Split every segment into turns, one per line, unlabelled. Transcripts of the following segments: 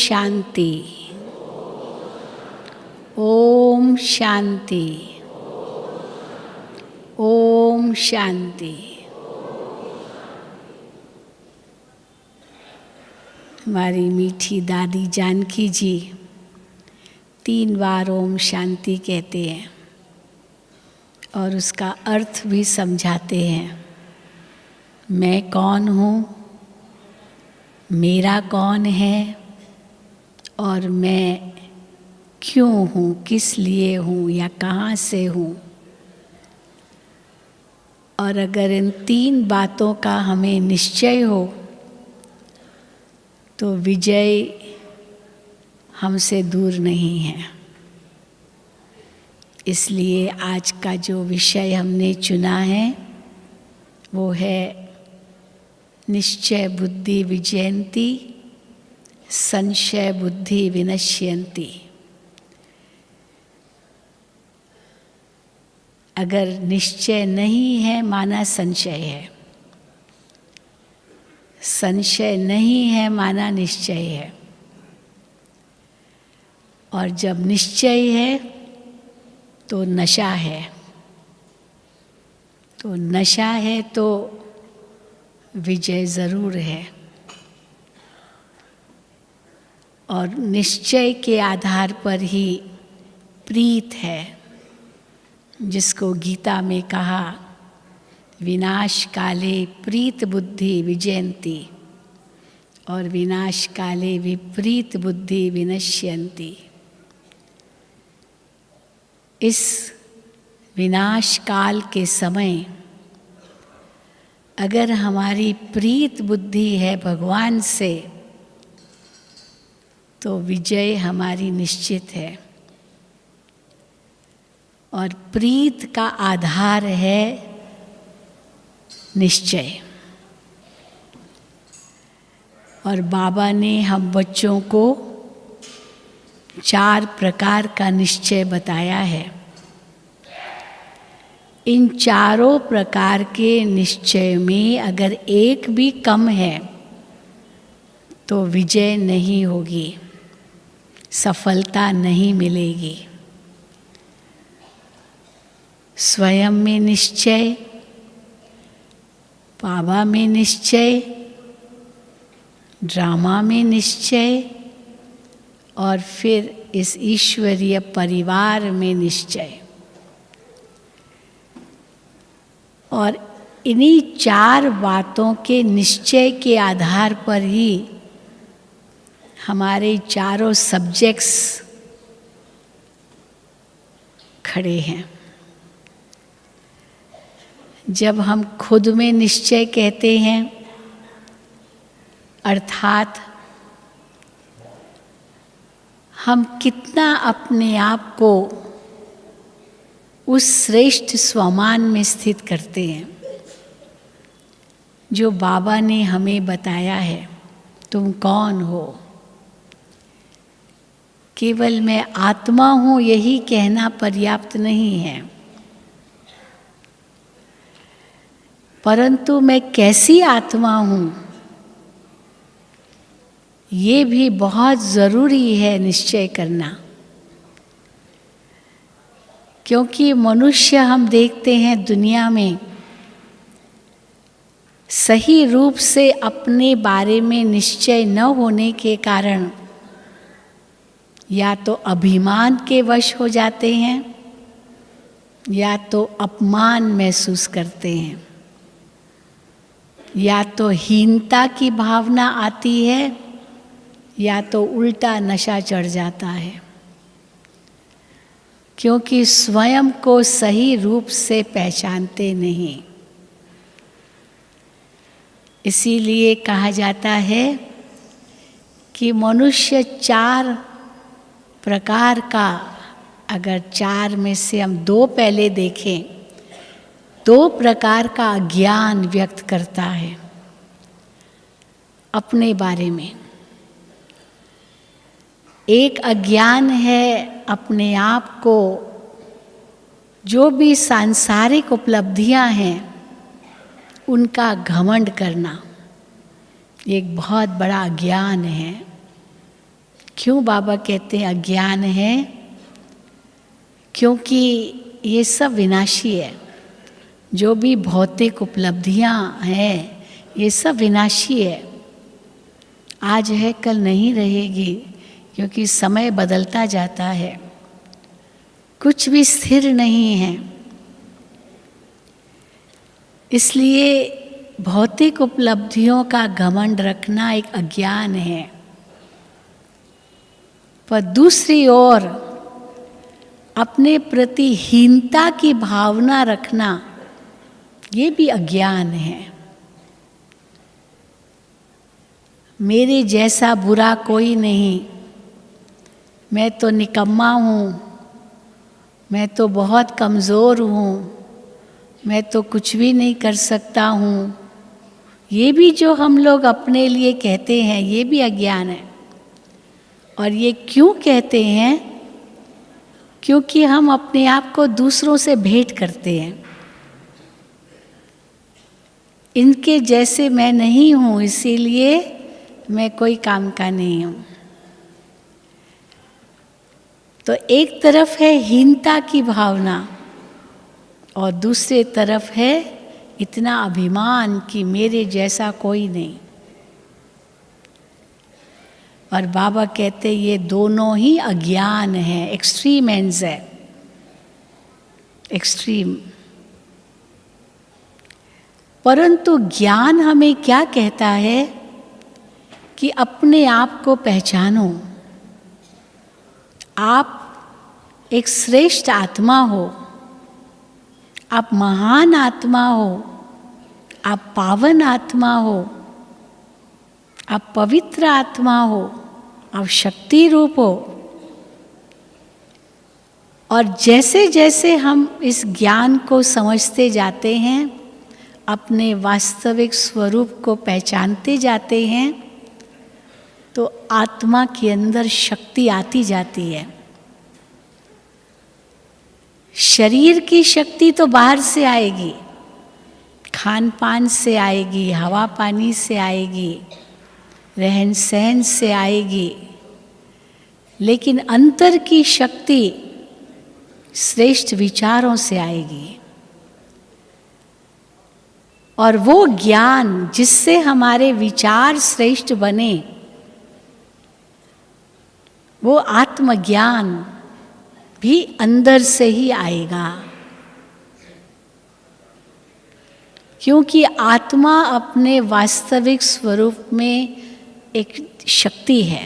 शांति। ओम शांति। ओम शांति। हमारी मीठी दादी जानकी जी 3 बार ओम शांति कहते हैं और उसका अर्थ भी समझाते हैं। मैं कौन हूँ, मेरा कौन है और मैं क्यों हूँ, किस लिए हूँ या कहाँ से हूँ। और अगर इन 3 बातों का हमें निश्चय हो तो विजय हमसे दूर नहीं है। इसलिए आज का जो विषय हमने चुना है वो है निश्चय बुद्धि विजयन्ति, संशय बुद्धि विनश्यन्ति। अगर निश्चय नहीं है माना संशय है, संशय नहीं है माना निश्चय है, और जब निश्चय है तो नशा है, तो नशा है तो विजय ज़रूर है। और निश्चय के आधार पर ही प्रीत है, जिसको गीता में कहा विनाश काले प्रीत बुद्धि विजयन्ति और विनाश काले विपरीत बुद्धि विनश्यन्ति। इस विनाश काल के समय अगर हमारी प्रीत बुद्धि है भगवान से तो विजय हमारी निश्चित है। और प्रीत का आधार है निश्चय। और बाबा ने हम बच्चों को 4 प्रकार का निश्चय बताया है। इन चारों प्रकार के निश्चय में अगर एक भी कम है तो विजय नहीं होगी, सफलता नहीं मिलेगी। स्वयं में निश्चय, बाबा में निश्चय, ड्रामा में निश्चय और फिर इस ईश्वरीय परिवार में निश्चय। और इन्हीं 4 बातों के निश्चय के आधार पर ही हमारे चारों सब्जेक्ट्स खड़े हैं। जब हम खुद में निश्चय कहते हैं अर्थात हम कितना अपने आप को उस श्रेष्ठ स्वमान में स्थित करते हैं जो बाबा ने हमें बताया है। तुम कौन हो? केवल मैं आत्मा हूँ यही कहना पर्याप्त नहीं है, परंतु मैं कैसी आत्मा हूँ ये भी बहुत ज़रूरी है निश्चय करना। क्योंकि मनुष्य हम देखते हैं दुनिया में सही रूप से अपने बारे में निश्चय न होने के कारण या तो अभिमान के वश हो जाते हैं या तो अपमान महसूस करते हैं या तो हीनता की भावना आती है या तो उल्टा नशा चढ़ जाता है। क्योंकि स्वयं को सही रूप से पहचानते नहीं। इसीलिए कहा जाता है कि मनुष्य 4 प्रकार का, अगर 4 में से हम 2 पहले देखें, 2 प्रकार का ज्ञान व्यक्त करता है अपने बारे में। एक अज्ञान है अपने आप को, जो भी सांसारिक उपलब्धियां हैं उनका घमंड करना, एक बहुत बड़ा ज्ञान है। क्यों बाबा कहते हैं अज्ञान है? क्योंकि ये सब विनाशी है। जो भी भौतिक उपलब्धियां हैं ये सब विनाशी है। आज है कल नहीं रहेगी, क्योंकि समय बदलता जाता है, कुछ भी स्थिर नहीं है। इसलिए भौतिक उपलब्धियों का घमंड रखना एक अज्ञान है। पर दूसरी ओर अपने प्रति हीनता की भावना रखना ये भी अज्ञान है। मेरे जैसा बुरा कोई नहीं, मैं तो निकम्मा हूँ, मैं तो बहुत कमज़ोर हूँ, मैं तो कुछ भी नहीं कर सकता हूँ, ये भी जो हम लोग अपने लिए कहते हैं ये भी अज्ञान है। और ये क्यों कहते हैं? क्योंकि हम अपने आप को दूसरों से भेंट करते हैं। इनके जैसे मैं नहीं हूँ, इसीलिए मैं कोई काम का नहीं हूँ। तो एक तरफ है हीनता की भावना और दूसरे तरफ है इतना अभिमान कि मेरे जैसा कोई नहीं। और बाबा कहते ये दोनों ही अज्ञान है, एक्सट्रीम एंड्स है, एक्सट्रीम। परंतु ज्ञान हमें क्या कहता है कि अपने आप को पहचानो। आप एक श्रेष्ठ आत्मा हो, आप महान आत्मा हो, आप पावन आत्मा हो, आप पवित्र आत्मा हो, आप शक्ति रूप हो। और जैसे जैसे हम इस ज्ञान को समझते जाते हैं, अपने वास्तविक स्वरूप को पहचानते जाते हैं, तो आत्मा के अंदर शक्ति आती जाती है। शरीर की शक्ति तो बाहर से आएगी, खान पान से आएगी, हवा पानी से आएगी, रहन सहन से आएगी, लेकिन अंतर की शक्ति श्रेष्ठ विचारों से आएगी। और वो ज्ञान जिससे हमारे विचार श्रेष्ठ बने, वो आत्मज्ञान भी अंदर से ही आएगा। क्योंकि आत्मा अपने वास्तविक स्वरूप में एक शक्ति है।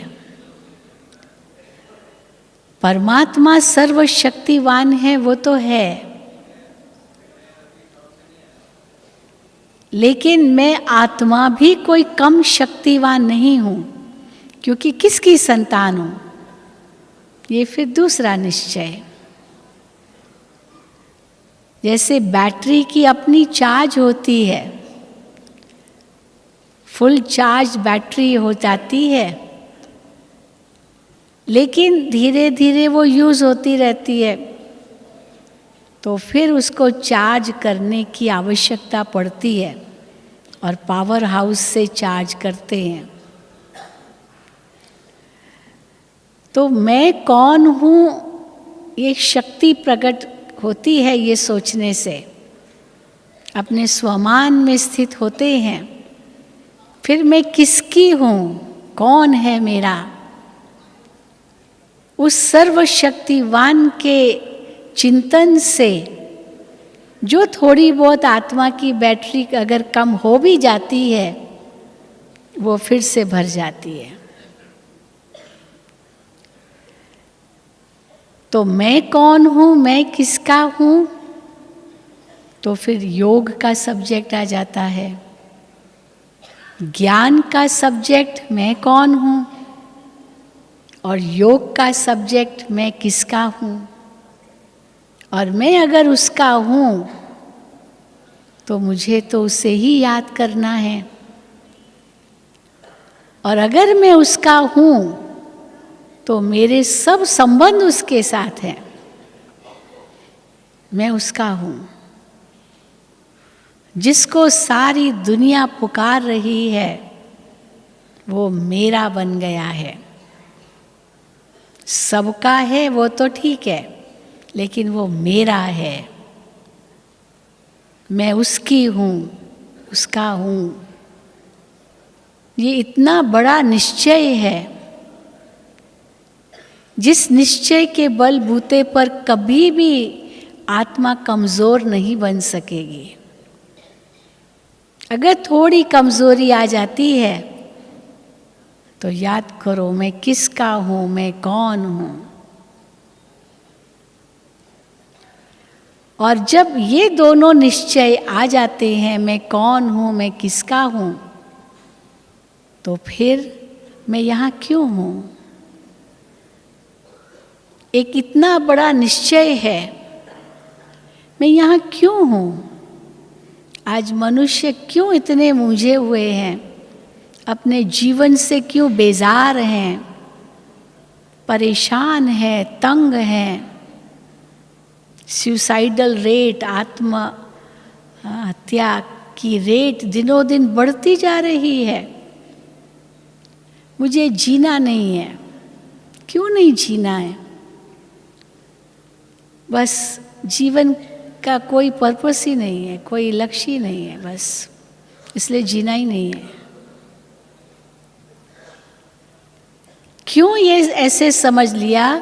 परमात्मा सर्वशक्तिवान है, वो तो है, लेकिन मैं आत्मा भी कोई कम शक्तिवान नहीं हूँ, क्योंकि किसकी संतान हूँ, ये फिर दूसरा निश्चय। जैसे बैटरी की अपनी चार्ज होती है, फुल चार्ज बैटरी हो जाती है, लेकिन धीरे धीरे वो यूज़ होती रहती है, तो फिर उसको चार्ज करने की आवश्यकता पड़ती है और पावर हाउस से चार्ज करते हैं। तो मैं कौन हूँ, ये शक्ति प्रकट होती है ये सोचने से, अपने स्वमान में स्थित होते हैं। फिर मैं किसकी हूँ, कौन है मेरा, उस सर्वशक्तिवान के चिंतन से जो थोड़ी बहुत आत्मा की बैटरी अगर कम हो भी जाती है, वो फिर से भर जाती है। तो मैं कौन हूँ, मैं किसका हूँ, तो फिर योग का सब्जेक्ट आ जाता है। ज्ञान का सब्जेक्ट मैं कौन हूँ और योग का सब्जेक्ट मैं किसका हूँ। और मैं अगर उसका हूँ तो मुझे तो उसे ही याद करना है, और अगर मैं उसका हूँ तो मेरे सब संबंध उसके साथ हैं। मैं उसका हूँ। जिसको सारी दुनिया पुकार रही है वो मेरा बन गया है। सबका है वो तो ठीक है, लेकिन वो मेरा है, मैं उसकी हूँ, उसका हूँ। ये इतना बड़ा निश्चय है, जिस निश्चय के बलबूते पर कभी भी आत्मा कमजोर नहीं बन सकेगी। अगर थोड़ी कमजोरी आ जाती है तो याद करो, मैं किसका हूं, मैं कौन हूं। और जब ये दोनों निश्चय आ जाते हैं, मैं कौन हूं, मैं किसका हूं, तो फिर मैं यहाँ क्यों हूं। एक इतना बड़ा निश्चय है, मैं यहाँ क्यों हूं। आज मनुष्य क्यों इतने मूंझे हुए हैं, अपने जीवन से क्यों बेजार हैं, परेशान हैं, तंग हैं। सुसाइडल रेट, आत्म हत्या की रेट दिनों दिन बढ़ती जा रही है। मुझे जीना नहीं है। क्यों नहीं जीना है? बस जीवन का कोई पर्पस ही नहीं है, कोई लक्ष्य ही नहीं है, बस इसलिए जीना ही नहीं है। क्यों ये ऐसे समझ लिया?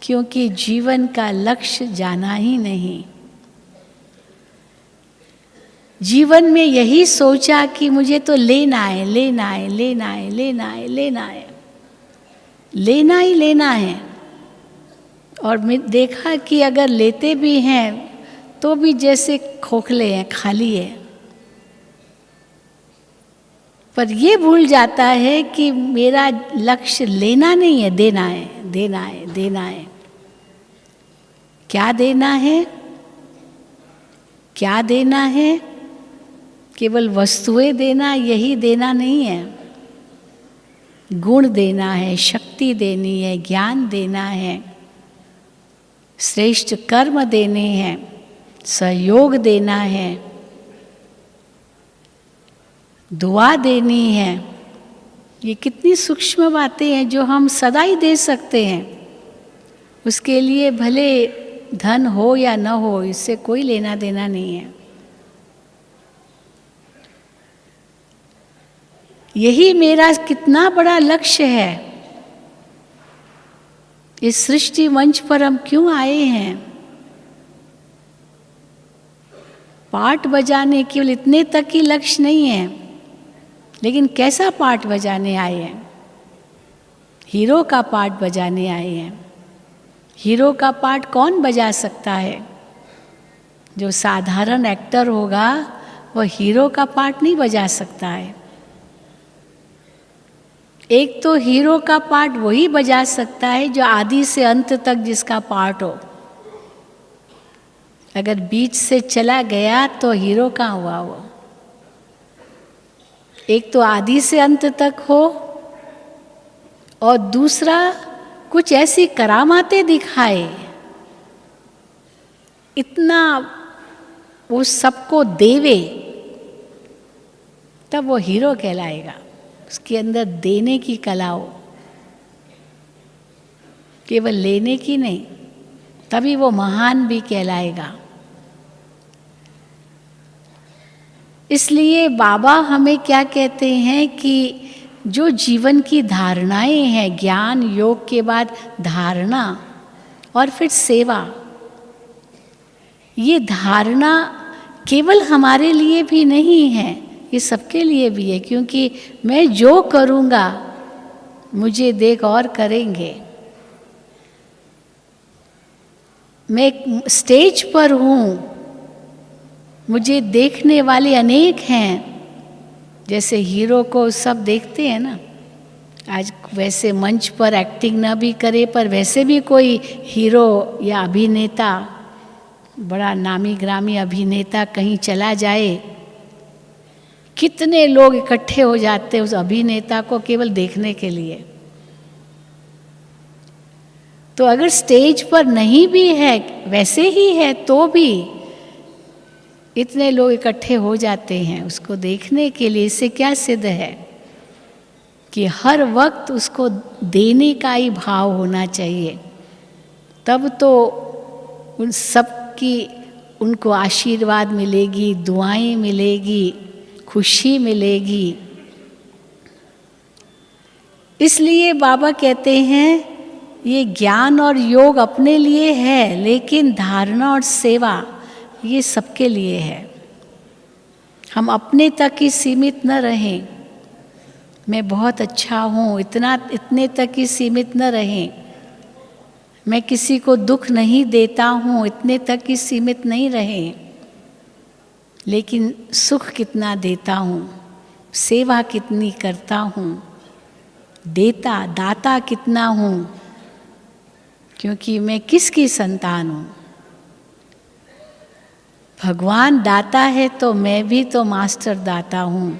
क्योंकि जीवन का लक्ष्य जाना ही नहीं। जीवन में यही सोचा कि मुझे तो लेना है, लेना है, लेना है, लेना है, लेना है, लेना ही लेना है। और मैं देखा कि अगर लेते भी हैं तो भी जैसे खोखले हैं, खाली है। पर ये भूल जाता है कि मेरा लक्ष्य लेना नहीं है, देना है, देना है, देना है। क्या देना है? क्या देना है? केवल वस्तुएं देना, यही देना नहीं है। गुण देना है, शक्ति देनी है, ज्ञान देना है, श्रेष्ठ कर्म देने हैं, सहयोग देना है, दुआ देनी है। ये कितनी सूक्ष्म बातें हैं जो हम सदा ही दे सकते हैं। उसके लिए भले धन हो या न हो, इससे कोई लेना देना नहीं है। यही मेरा कितना बड़ा लक्ष्य है। इस सृष्टि मंच पर हम क्यों आए हैं? पार्ट बजाने केवल इतने तक ही लक्ष्य नहीं है, लेकिन कैसा पार्ट बजाने आए हैं? हीरो का पार्ट बजाने आए हैं। हीरो का पार्ट कौन बजा सकता है? जो साधारण एक्टर होगा वो हीरो का पार्ट नहीं बजा सकता है। एक तो हीरो का पार्ट वही बजा सकता है जो आदि से अंत तक जिसका पार्ट हो। अगर बीच से चला गया तो हीरो कहाँ हुआ वो? एक तो आदि से अंत तक हो, और दूसरा कुछ ऐसी करामातें दिखाए, इतना वो सबको देवे, तब वो हीरो कहलाएगा। उसके अंदर देने की कला हो, केवल लेने की नहीं, तभी वो महान भी कहलाएगा। इसलिए बाबा हमें क्या कहते हैं कि जो जीवन की धारणाएं हैं, ज्ञान योग के बाद धारणा और फिर सेवा, ये धारणा केवल हमारे लिए भी नहीं है, ये सबके लिए भी है। क्योंकि मैं जो करूँगा मुझे देख और करेंगे। मैं स्टेज पर हूँ, मुझे देखने वाले अनेक हैं। जैसे हीरो को सब देखते हैं ना, आज वैसे मंच पर एक्टिंग ना भी करे, पर वैसे भी कोई हीरो या अभिनेता, बड़ा नामी ग्रामी अभिनेता कहीं चला जाए, कितने लोग इकट्ठे हो जाते हैं उस अभिनेता को केवल देखने के लिए। तो अगर स्टेज पर नहीं भी है, वैसे ही है, तो भी इतने लोग इकट्ठे हो जाते हैं उसको देखने के लिए। इससे क्या सिद्ध है कि हर वक्त उसको देने का ही भाव होना चाहिए, तब तो उन सब की उनको आशीर्वाद मिलेगी, दुआएं मिलेगी, खुशी मिलेगी। इसलिए बाबा कहते हैं ये ज्ञान और योग अपने लिए है, लेकिन धारणा और सेवा ये सबके लिए है। हम अपने तक ही सीमित न रहें, मैं बहुत अच्छा हूँ इतने तक ही सीमित न रहें, मैं किसी को दुख नहीं देता हूँ इतने तक ही सीमित नहीं रहें, लेकिन सुख कितना देता हूँ, सेवा कितनी करता हूँ, दाता कितना हूँ, क्योंकि मैं किसकी संतान हूँ। भगवान दाता है तो मैं भी तो मास्टर दाता हूँ।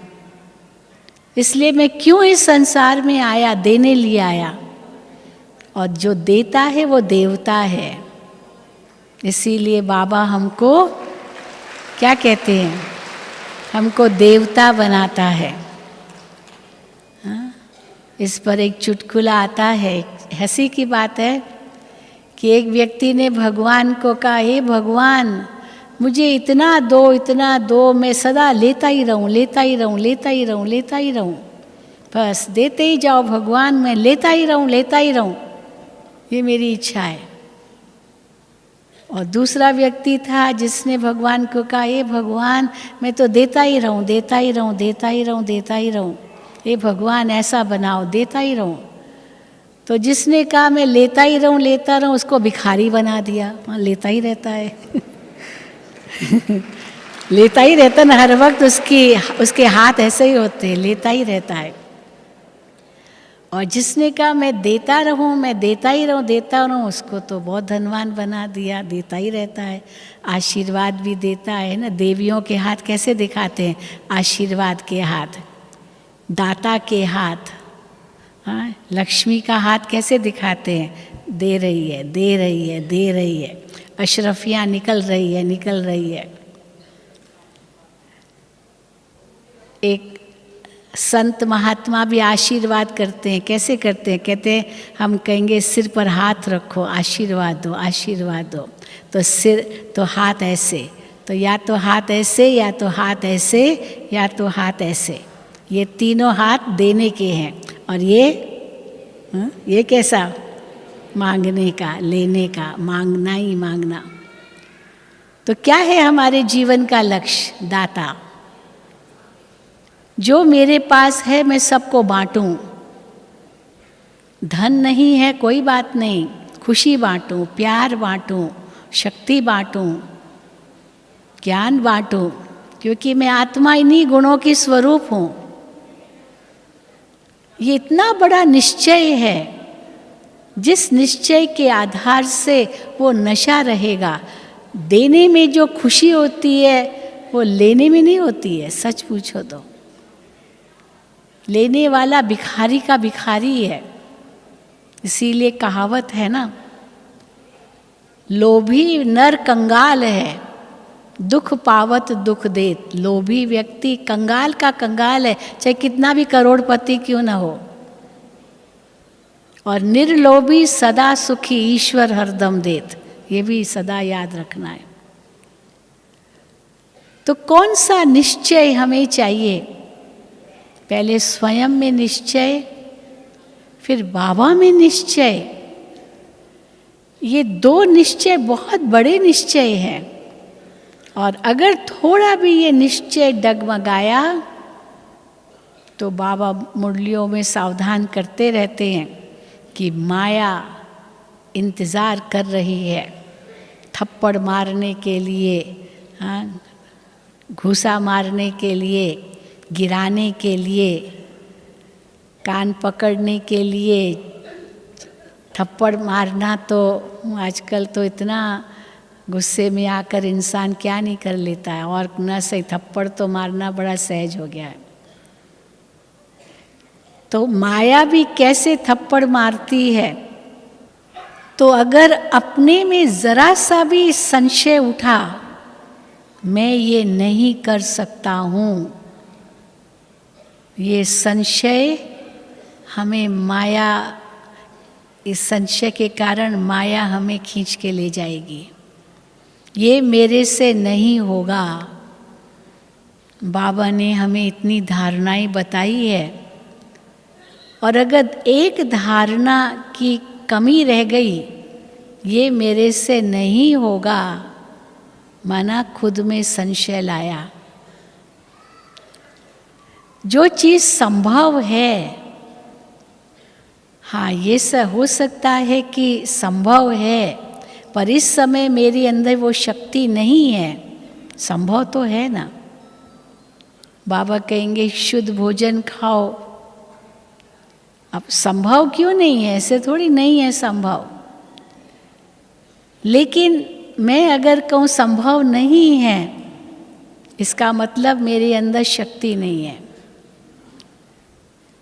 इसलिए मैं क्यों इस संसार में आया, देने लिए आया, और जो देता है वो देवता है। इसीलिए बाबा हमको क्या कहते हैं, हमको देवता बनाता है। हाँ? इस पर एक चुटकुला आता है, हंसी की बात है कि एक व्यक्ति ने भगवान को कहा, हे भगवान मुझे इतना दो, मैं सदा लेता ही रहूं, लेता ही रहूं, लेता ही रहूं, लेता ही रहूं, बस देते ही जाओ भगवान, मैं लेता ही रहूं, लेता ही रहूं, ये मेरी इच्छा है। और दूसरा व्यक्ति था जिसने भगवान को कहा, हे भगवान मैं तो देता ही रहूं, देता ही रहूं, देता ही रहूं, देता ही रहूं, हे भगवान ऐसा बनाओ, देता ही रहूं। तो जिसने कहा मैं लेता ही रहूं, लेता रहूं, उसको भिखारी बना दिया, वहाँ लेता ही रहता है लेता ही रहता ना, हर वक्त उसके हाथ ऐसे ही होते हैं, लेता ही रहता है। और जिसने कहा मैं देता रहूं, मैं देता ही रहूं, देता रहूं, उसको तो बहुत धनवान बना दिया, देता ही रहता है, आशीर्वाद भी देता है ना। देवियों के हाथ कैसे दिखाते हैं, आशीर्वाद के हाथ, दाता के हाथ। हाँ, लक्ष्मी का हाथ कैसे दिखाते हैं, दे रही है, दे रही है, दे रही है, अशरफियाँ निकल रही है, निकल रही है। एक संत महात्मा भी आशीर्वाद करते हैं, कैसे करते हैं, कहते हैं हम कहेंगे सिर पर हाथ रखो, आशीर्वाद दो, आशीर्वाद दो, तो सिर तो हाथ ऐसे, तो या तो हाथ ऐसे, या तो हाथ ऐसे, या तो हाथ ऐसे, ये तीनों हाथ देने के हैं। और ये कैसा, मांगने का, लेने का, मांगना ही मांगना। तो क्या है हमारे जीवन का लक्ष्य, दाता। जो मेरे पास है मैं सबको बांटूं, धन नहीं है कोई बात नहीं, खुशी बांटूं, प्यार बांटूं, शक्ति बांटूं, ज्ञान बांटूं, क्योंकि मैं आत्मा इन्हीं गुणों की स्वरूप हूँ। ये इतना बड़ा निश्चय है, जिस निश्चय के आधार से वो नशा रहेगा। देने में जो खुशी होती है वो लेने में नहीं होती है, सच पूछो तो। लेने वाला भिखारी का भिखारी है। इसीलिए कहावत है ना, लोभी नर कंगाल है, दुख पावत दुख देत। लोभी व्यक्ति कंगाल का कंगाल है, चाहे कितना भी करोड़पति क्यों ना हो। और निर्लोभी सदा सुखी, ईश्वर हरदम देत। ये भी सदा याद रखना है। तो कौन सा निश्चय हमें चाहिए, पहले स्वयं में निश्चय, फिर बाबा में निश्चय। ये दो निश्चय बहुत बड़े निश्चय हैं। और अगर थोड़ा भी ये निश्चय डगमगाया तो बाबा मुरलियों में सावधान करते रहते हैं कि माया इंतज़ार कर रही है थप्पड़ मारने के लिए, हाँ, घूसा मारने के लिए, गिराने के लिए, कान पकड़ने के लिए। थप्पड़ मारना तो आजकल तो इतना गुस्से में आकर इंसान क्या नहीं कर लेता है, और न सही थप्पड़ तो मारना बड़ा सहज हो गया है। तो माया भी कैसे थप्पड़ मारती है। तो अगर अपने में ज़रा सा भी संशय उठा, मैं ये नहीं कर सकता हूँ, ये संशय हमें माया, इस संशय के कारण माया हमें खींच के ले जाएगी। ये मेरे से नहीं होगा। बाबा ने हमें इतनी धारणाएं बताई है, और अगर एक धारणा की कमी रह गई, ये मेरे से नहीं होगा, माना खुद में संशय लाया। जो चीज़ संभव है, हाँ ये हो सकता है कि संभव है, पर इस समय मेरे अंदर वो शक्ति नहीं है। संभव तो है ना। बाबा कहेंगे शुद्ध भोजन खाओ। अब संभव क्यों नहीं है? ऐसे थोड़ी नहीं है संभव। लेकिन मैं अगर कहूँ संभव नहीं है, इसका मतलब मेरे अंदर शक्ति नहीं है।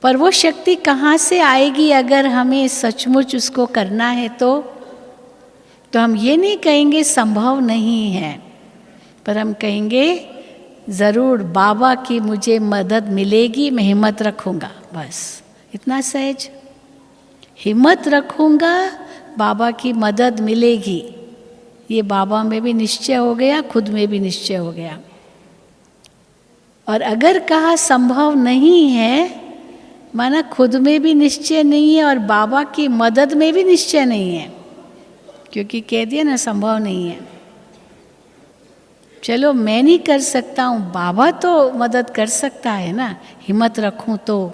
पर वो शक्ति कहाँ से आएगी अगर हमें सचमुच उसको करना है? तो हम ये नहीं कहेंगे संभव नहीं है, पर हम कहेंगे ज़रूर बाबा की मुझे मदद मिलेगी, मैं हिम्मत रखूँगा। बस इतना सहज, हिम्मत रखूँगा, बाबा की मदद मिलेगी। ये बाबा में भी निश्चय हो गया, खुद में भी निश्चय हो गया। और अगर कहा संभव नहीं है, माना खुद में भी निश्चय नहीं है और बाबा की मदद में भी निश्चय नहीं है, क्योंकि कह दिया ना संभव नहीं है। चलो मैं नहीं कर सकता हूँ, बाबा तो मदद कर सकता है ना, हिम्मत रखूँ तो,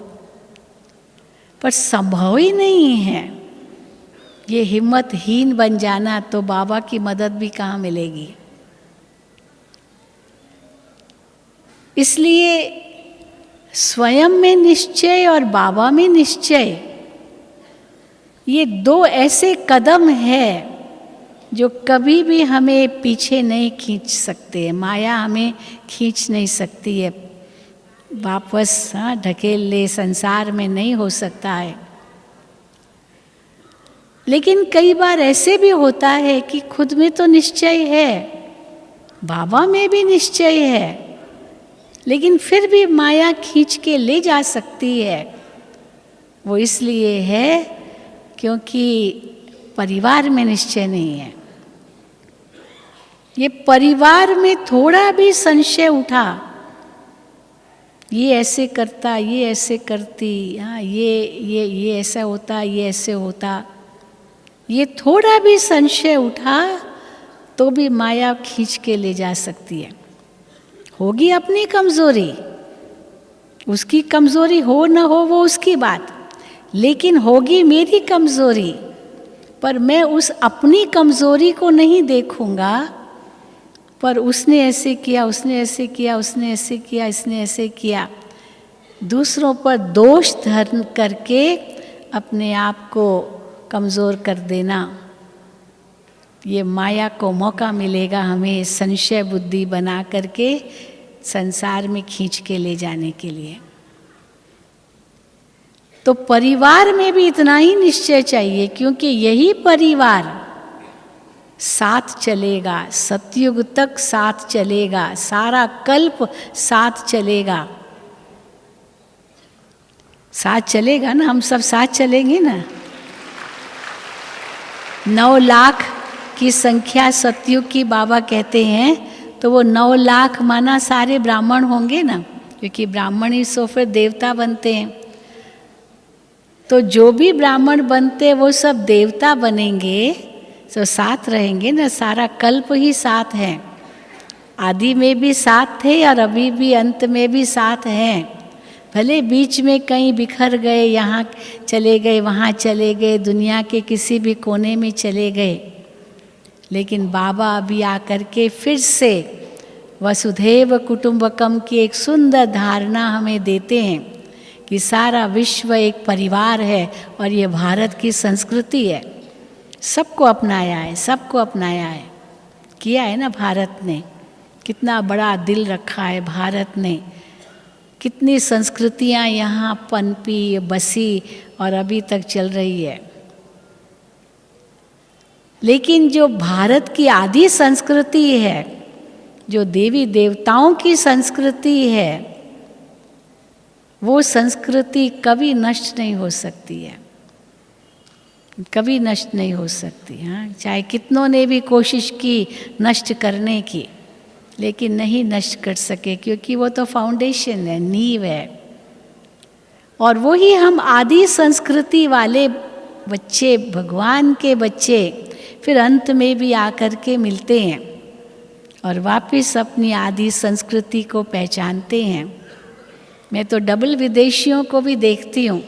पर संभव ही नहीं है। ये हिम्मतहीन बन जाना, तो बाबा की मदद भी कहाँ मिलेगी। इसलिए स्वयं में निश्चय और बाबा में निश्चय, ये दो ऐसे कदम है जो कभी भी हमें पीछे नहीं खींच सकते। माया हमें खींच नहीं सकती है, वापस ढकेल ले, संसार में नहीं हो सकता है। लेकिन कई बार ऐसे भी होता है कि खुद में तो निश्चय है, बाबा में भी निश्चय है, लेकिन फिर भी माया खींच के ले जा सकती है। वो इसलिए है क्योंकि परिवार में निश्चय नहीं है। ये परिवार में थोड़ा भी संशय उठा, ये ऐसे करता, ये ऐसे करती, हाँ ये ऐसा होता, ये ऐसे होता, ये थोड़ा भी संशय उठा तो भी माया खींच के ले जा सकती है। होगी अपनी कमजोरी, उसकी कमजोरी हो न हो वो उसकी बात, लेकिन होगी मेरी कमजोरी, पर मैं उस अपनी कमजोरी को नहीं देखूंगा, पर उसने ऐसे किया, उसने ऐसे किया, उसने ऐसे किया, इसने ऐसे किया, दूसरों पर दोष धर्म करके अपने आप को कमज़ोर कर देना। ये माया को मौका मिलेगा हमें संशय बुद्धि बना करके संसार में खींच के ले जाने के लिए। तो परिवार में भी इतना ही निश्चय चाहिए, क्योंकि यही परिवार साथ चलेगा, सतयुग तक साथ चलेगा, सारा कल्प साथ चलेगा। साथ चलेगा ना, हम सब साथ चलेंगे ना। 9 लाख की संख्या सतयुग की बाबा कहते हैं, तो वो 9 लाख माना सारे ब्राह्मण होंगे ना, क्योंकि ब्राह्मण ही सो फिर देवता बनते हैं। तो जो भी ब्राह्मण बनते वो सब देवता बनेंगे, तो साथ रहेंगे ना, सारा कल्प ही साथ है। आदि में भी साथ थे और अभी भी अंत में भी साथ हैं। भले बीच में कहीं बिखर गए, यहाँ चले गए, वहाँ चले गए, दुनिया के किसी भी कोने में चले गए, लेकिन बाबा अभी आकर के फिर से वसुधैव कुटुंबकम की एक सुंदर धारणा हमें देते हैं कि सारा विश्व एक परिवार है और ये भारत की संस्कृति है। सबको अपनाया है, सबको अपनाया है, किया है ना भारत ने। कितना बड़ा दिल रखा है भारत ने, कितनी संस्कृतियाँ यहाँ पनपी बसी और अभी तक चल रही है। लेकिन जो भारत की आदि संस्कृति है, जो देवी देवताओं की संस्कृति है, वो संस्कृति कभी नष्ट नहीं हो सकती है, कभी नष्ट नहीं हो सकती। हाँ, चाहे कितनों ने भी कोशिश की नष्ट करने की, लेकिन नहीं नष्ट कर सके, क्योंकि वो तो फाउंडेशन है, नींव है। और वही हम आदि संस्कृति वाले बच्चे, भगवान के बच्चे, फिर अंत में भी आकर के मिलते हैं और वापस अपनी आदि संस्कृति को पहचानते हैं। मैं तो डबल विदेशियों को भी देखती हूँ।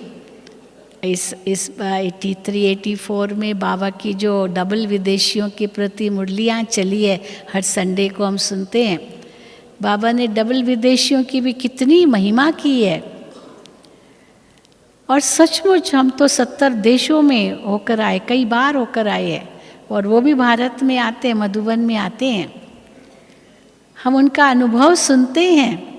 इस 83-84 में बाबा की जो डबल विदेशियों के प्रति मुरलियाँ चली है, हर संडे को हम सुनते हैं। बाबा ने डबल विदेशियों की भी कितनी महिमा की है। और सचमुच हम तो 70 देशों में होकर आए, कई बार होकर आए हैं, और वो भी भारत में आते हैं, मधुबन में आते हैं। हम उनका अनुभव सुनते हैं,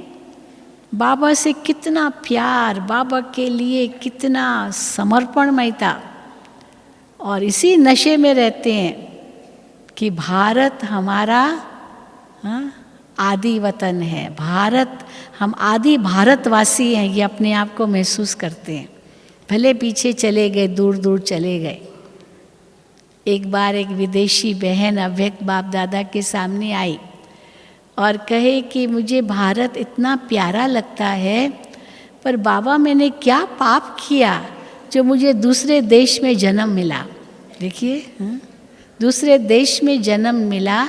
बाबा से कितना प्यार, बाबा के लिए कितना समर्पणमयता, और इसी नशे में रहते हैं कि भारत हमारा आदि वतन है, भारत, हम आदि भारतवासी हैं, ये अपने आप को महसूस करते हैं। भले पीछे चले गए, दूर दूर चले गए। एक बार एक विदेशी बहन अव्यक्त बाप दादा के सामने आई और कहे कि मुझे भारत इतना प्यारा लगता है, पर बाबा मैंने क्या पाप किया जो मुझे दूसरे देश में जन्म मिला। देखिए, दूसरे देश में जन्म मिला,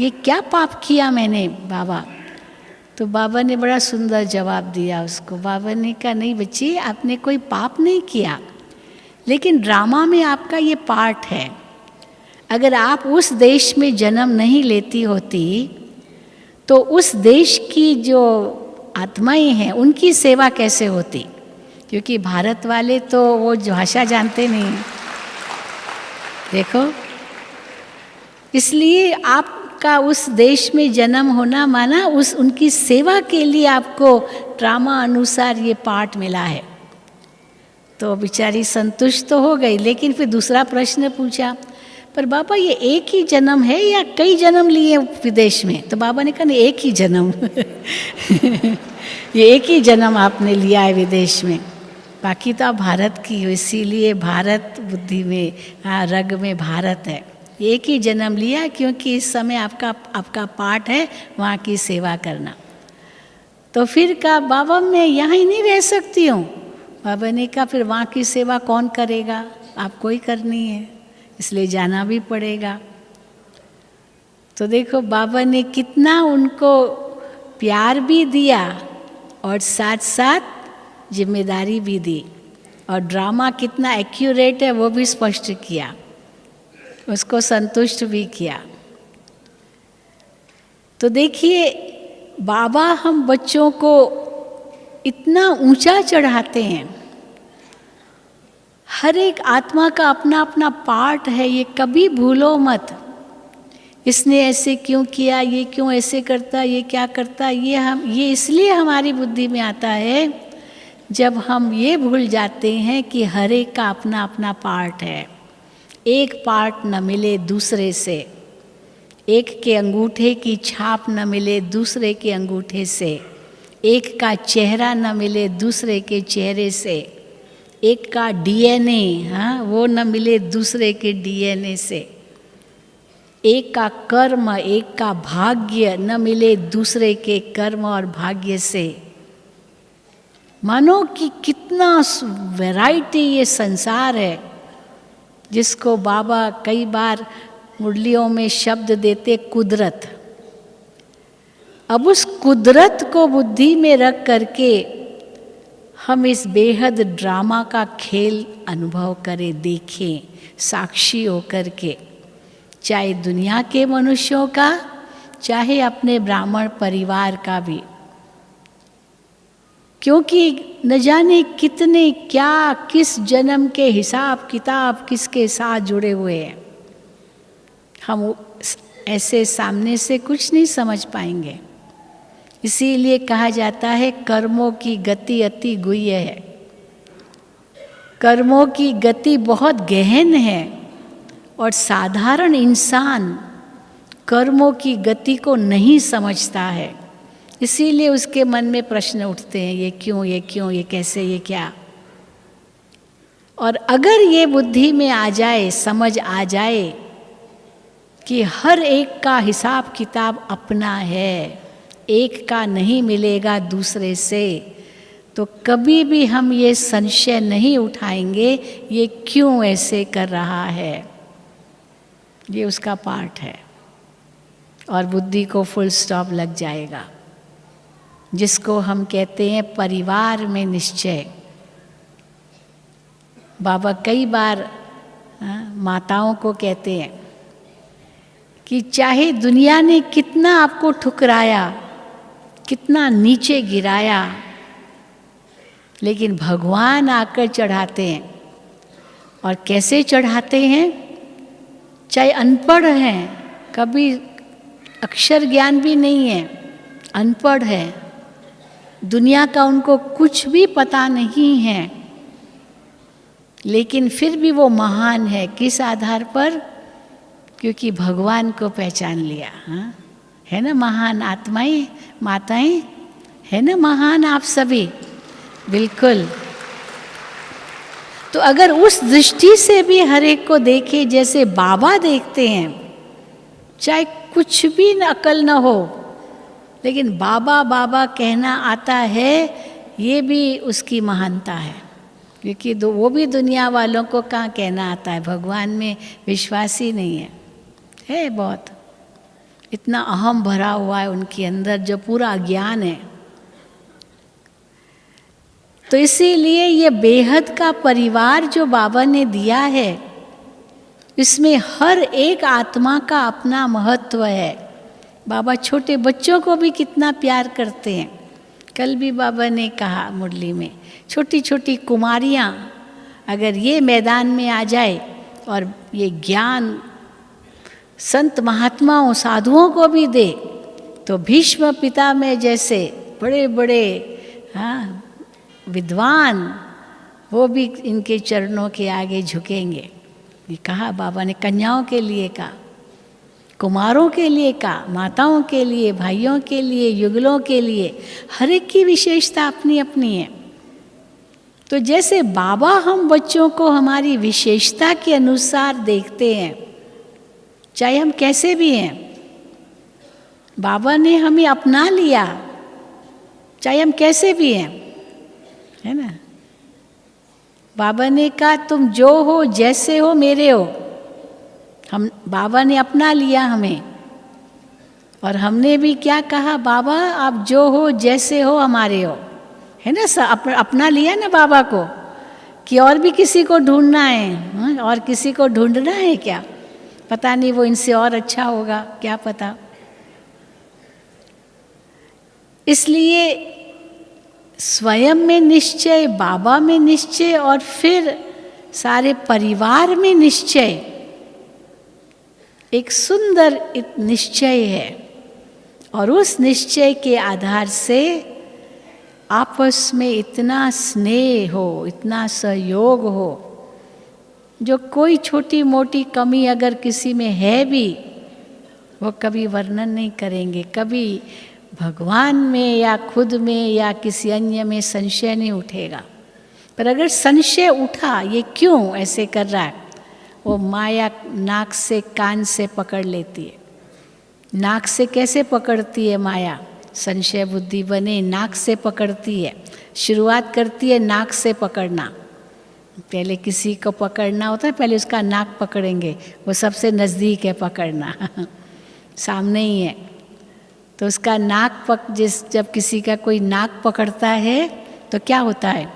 ये क्या पाप किया मैंने बाबा। तो बाबा ने बड़ा सुंदर जवाब दिया उसको। बाबा ने कहा, नहीं बच्ची, आपने कोई पाप नहीं किया, लेकिन ड्रामा में आपका ये पार्ट है। अगर आप उस देश में जन्म नहीं लेती होती तो उस देश की जो आत्माएं हैं उनकी सेवा कैसे होती, क्योंकि भारत वाले तो वो भाषा जानते नहीं। देखो, इसलिए आपका उस देश में जन्म होना माना उस उनकी सेवा के लिए आपको ड्रामा अनुसार ये पाठ मिला है। तो बेचारी संतुष्ट तो हो गई, लेकिन फिर दूसरा प्रश्न पूछा, पर बाबा ये एक ही जन्म है या कई जन्म लिए विदेश में? तो बाबा ने कहा, नहीं, एक ही जन्म ये एक ही जन्म आपने लिया है विदेश में, बाकी तो आप भारत की हो, इसीलिए भारत बुद्धि में, हाँ, रग में भारत है। एक ही जन्म लिया क्योंकि इस समय आपका पाठ है वहाँ की सेवा करना। तो फिर कहा, बाबा मैं यहाँ ही नहीं रह सकती हूँ। बाबा ने कहा, फिर वहाँ की सेवा कौन करेगा? आपको ही करनी है, इसलिए जाना भी पड़ेगा। तो देखो, बाबा ने कितना उनको प्यार भी दिया और साथ साथ जिम्मेदारी भी दी, और ड्रामा कितना एक्यूरेट है वो भी स्पष्ट किया, उसको संतुष्ट भी किया। तो देखिए, बाबा हम बच्चों को इतना ऊंचा चढ़ाते हैं। हर एक आत्मा का अपना अपना पार्ट है, ये कभी भूलो मत। इसने ऐसे क्यों किया, ये क्यों ऐसे करता, ये क्या करता, ये इसलिए हमारी बुद्धि में आता है जब हम ये भूल जाते हैं कि हर एक का अपना अपना पार्ट है। एक पार्ट न मिले दूसरे से, एक के अंगूठे की छाप न मिले दूसरे के अंगूठे से, एक का चेहरा न मिले दूसरे के चेहरे से, एक का डीएनए, हाँ, वो न मिले दूसरे के डीएनए से, एक का कर्म, एक का भाग्य न मिले दूसरे के कर्म और भाग्य से। मानो कि कितना वैरायटी ये संसार है, जिसको बाबा कई बार मुरलियों में शब्द देते कुदरत। अब उस कुदरत को बुद्धि में रख करके हम इस बेहद ड्रामा का खेल अनुभव करें, देखें, साक्षी होकर के, चाहे दुनिया के मनुष्यों का, चाहे अपने ब्राह्मण परिवार का भी। क्योंकि न जाने कितने क्या किस जन्म के हिसाब किताब किसके साथ जुड़े हुए हैं, हम ऐसे सामने से कुछ नहीं समझ पाएंगे। इसीलिए कहा जाता है कर्मों की गति अति गुह्य है। कर्मों की गति बहुत गहन है और साधारण इंसान कर्मों की गति को नहीं समझता है। इसीलिए उसके मन में प्रश्न उठते हैं, ये क्यों, ये क्यों, ये कैसे, ये क्या। और अगर ये बुद्धि में आ जाए, समझ आ जाए कि हर एक का हिसाब किताब अपना है, एक का नहीं मिलेगा दूसरे से, तो कभी भी हम ये संशय नहीं उठाएंगे ये क्यों ऐसे कर रहा है। ये उसका पार्ट है और बुद्धि को फुल स्टॉप लग जाएगा, जिसको हम कहते हैं परिवार में निश्चय। बाबा कई बार माताओं को कहते हैं कि चाहे दुनिया ने कितना आपको ठुकराया, कितना नीचे गिराया, लेकिन भगवान आकर चढ़ाते हैं। और कैसे चढ़ाते हैं? चाहे अनपढ़ हैं, कभी अक्षर ज्ञान भी नहीं है, अनपढ़ है, दुनिया का उनको कुछ भी पता नहीं है, लेकिन फिर भी वो महान है। किस आधार पर? क्योंकि भगवान को पहचान लिया। हाँ, है ना महान आत्माएं, माताएं, है ना महान आप सभी, बिल्कुल। तो अगर उस दृष्टि से भी हर एक को देखे जैसे बाबा देखते हैं, चाहे कुछ भी अकल न हो, लेकिन बाबा बाबा कहना आता है, ये भी उसकी महानता है। क्योंकि वो भी दुनिया वालों को कहाँ कहना आता है, भगवान में विश्वास ही नहीं है बहुत। इतना अहम भरा हुआ है उनके अंदर, जो पूरा अज्ञान है। तो इसीलिए ये बेहद का परिवार जो बाबा ने दिया है, इसमें हर एक आत्मा का अपना महत्व है। बाबा छोटे बच्चों को भी कितना प्यार करते हैं। कल भी बाबा ने कहा मुरली में, छोटी छोटी कुमारियाँ अगर ये मैदान में आ जाए और ये ज्ञान संत महात्माओं साधुओं को भी दे, तो भीष्म पिता में जैसे बड़े बड़े विद्वान, वो भी इनके चरणों के आगे झुकेंगे। ये कहा बाबा ने, कन्याओं के लिए कहा, कुमारों के लिए कहा, माताओं के लिए, भाइयों के लिए, युगलों के लिए, हर एक की विशेषता अपनी अपनी है। तो जैसे बाबा हम बच्चों को हमारी विशेषता के अनुसार देखते हैं, चाहे हम कैसे भी हैं, बाबा ने हमें अपना लिया, चाहे हम कैसे भी हैं, है ना। बाबा ने कहा तुम जो हो, जैसे हो, मेरे हो। हम, बाबा ने अपना लिया हमें, और हमने भी क्या कहा, बाबा आप जो हो, जैसे हो, हमारे हो, है ना। अपना लिया ना बाबा को, कि और भी किसी को ढूंढना है, और किसी को ढूंढना है क्या, पता नहीं वो इनसे और अच्छा होगा, क्या पता। इसलिए स्वयं में निश्चय, बाबा में निश्चय, और फिर सारे परिवार में निश्चय, एक सुंदर निश्चय है। और उस निश्चय के आधार से आपस में इतना स्नेह हो, इतना सहयोग हो, जो कोई छोटी मोटी कमी अगर किसी में है भी, वो कभी वर्णन नहीं करेंगे, कभी भगवान में या खुद में या किसी अन्य में संशय नहीं उठेगा। पर अगर संशय उठा, ये क्यों ऐसे कर रहा है, वो माया नाक से कान से पकड़ लेती है। नाक से कैसे पकड़ती है माया? संशय बुद्धि बने, नाक से पकड़ती है। शुरुआत करती है नाक से पकड़ना। पहले किसी को पकड़ना होता है, पहले उसका नाक पकड़ेंगे, वो सबसे नज़दीक है पकड़ना सामने ही है। तो उसका नाक जब किसी का कोई नाक पकड़ता है तो क्या होता है?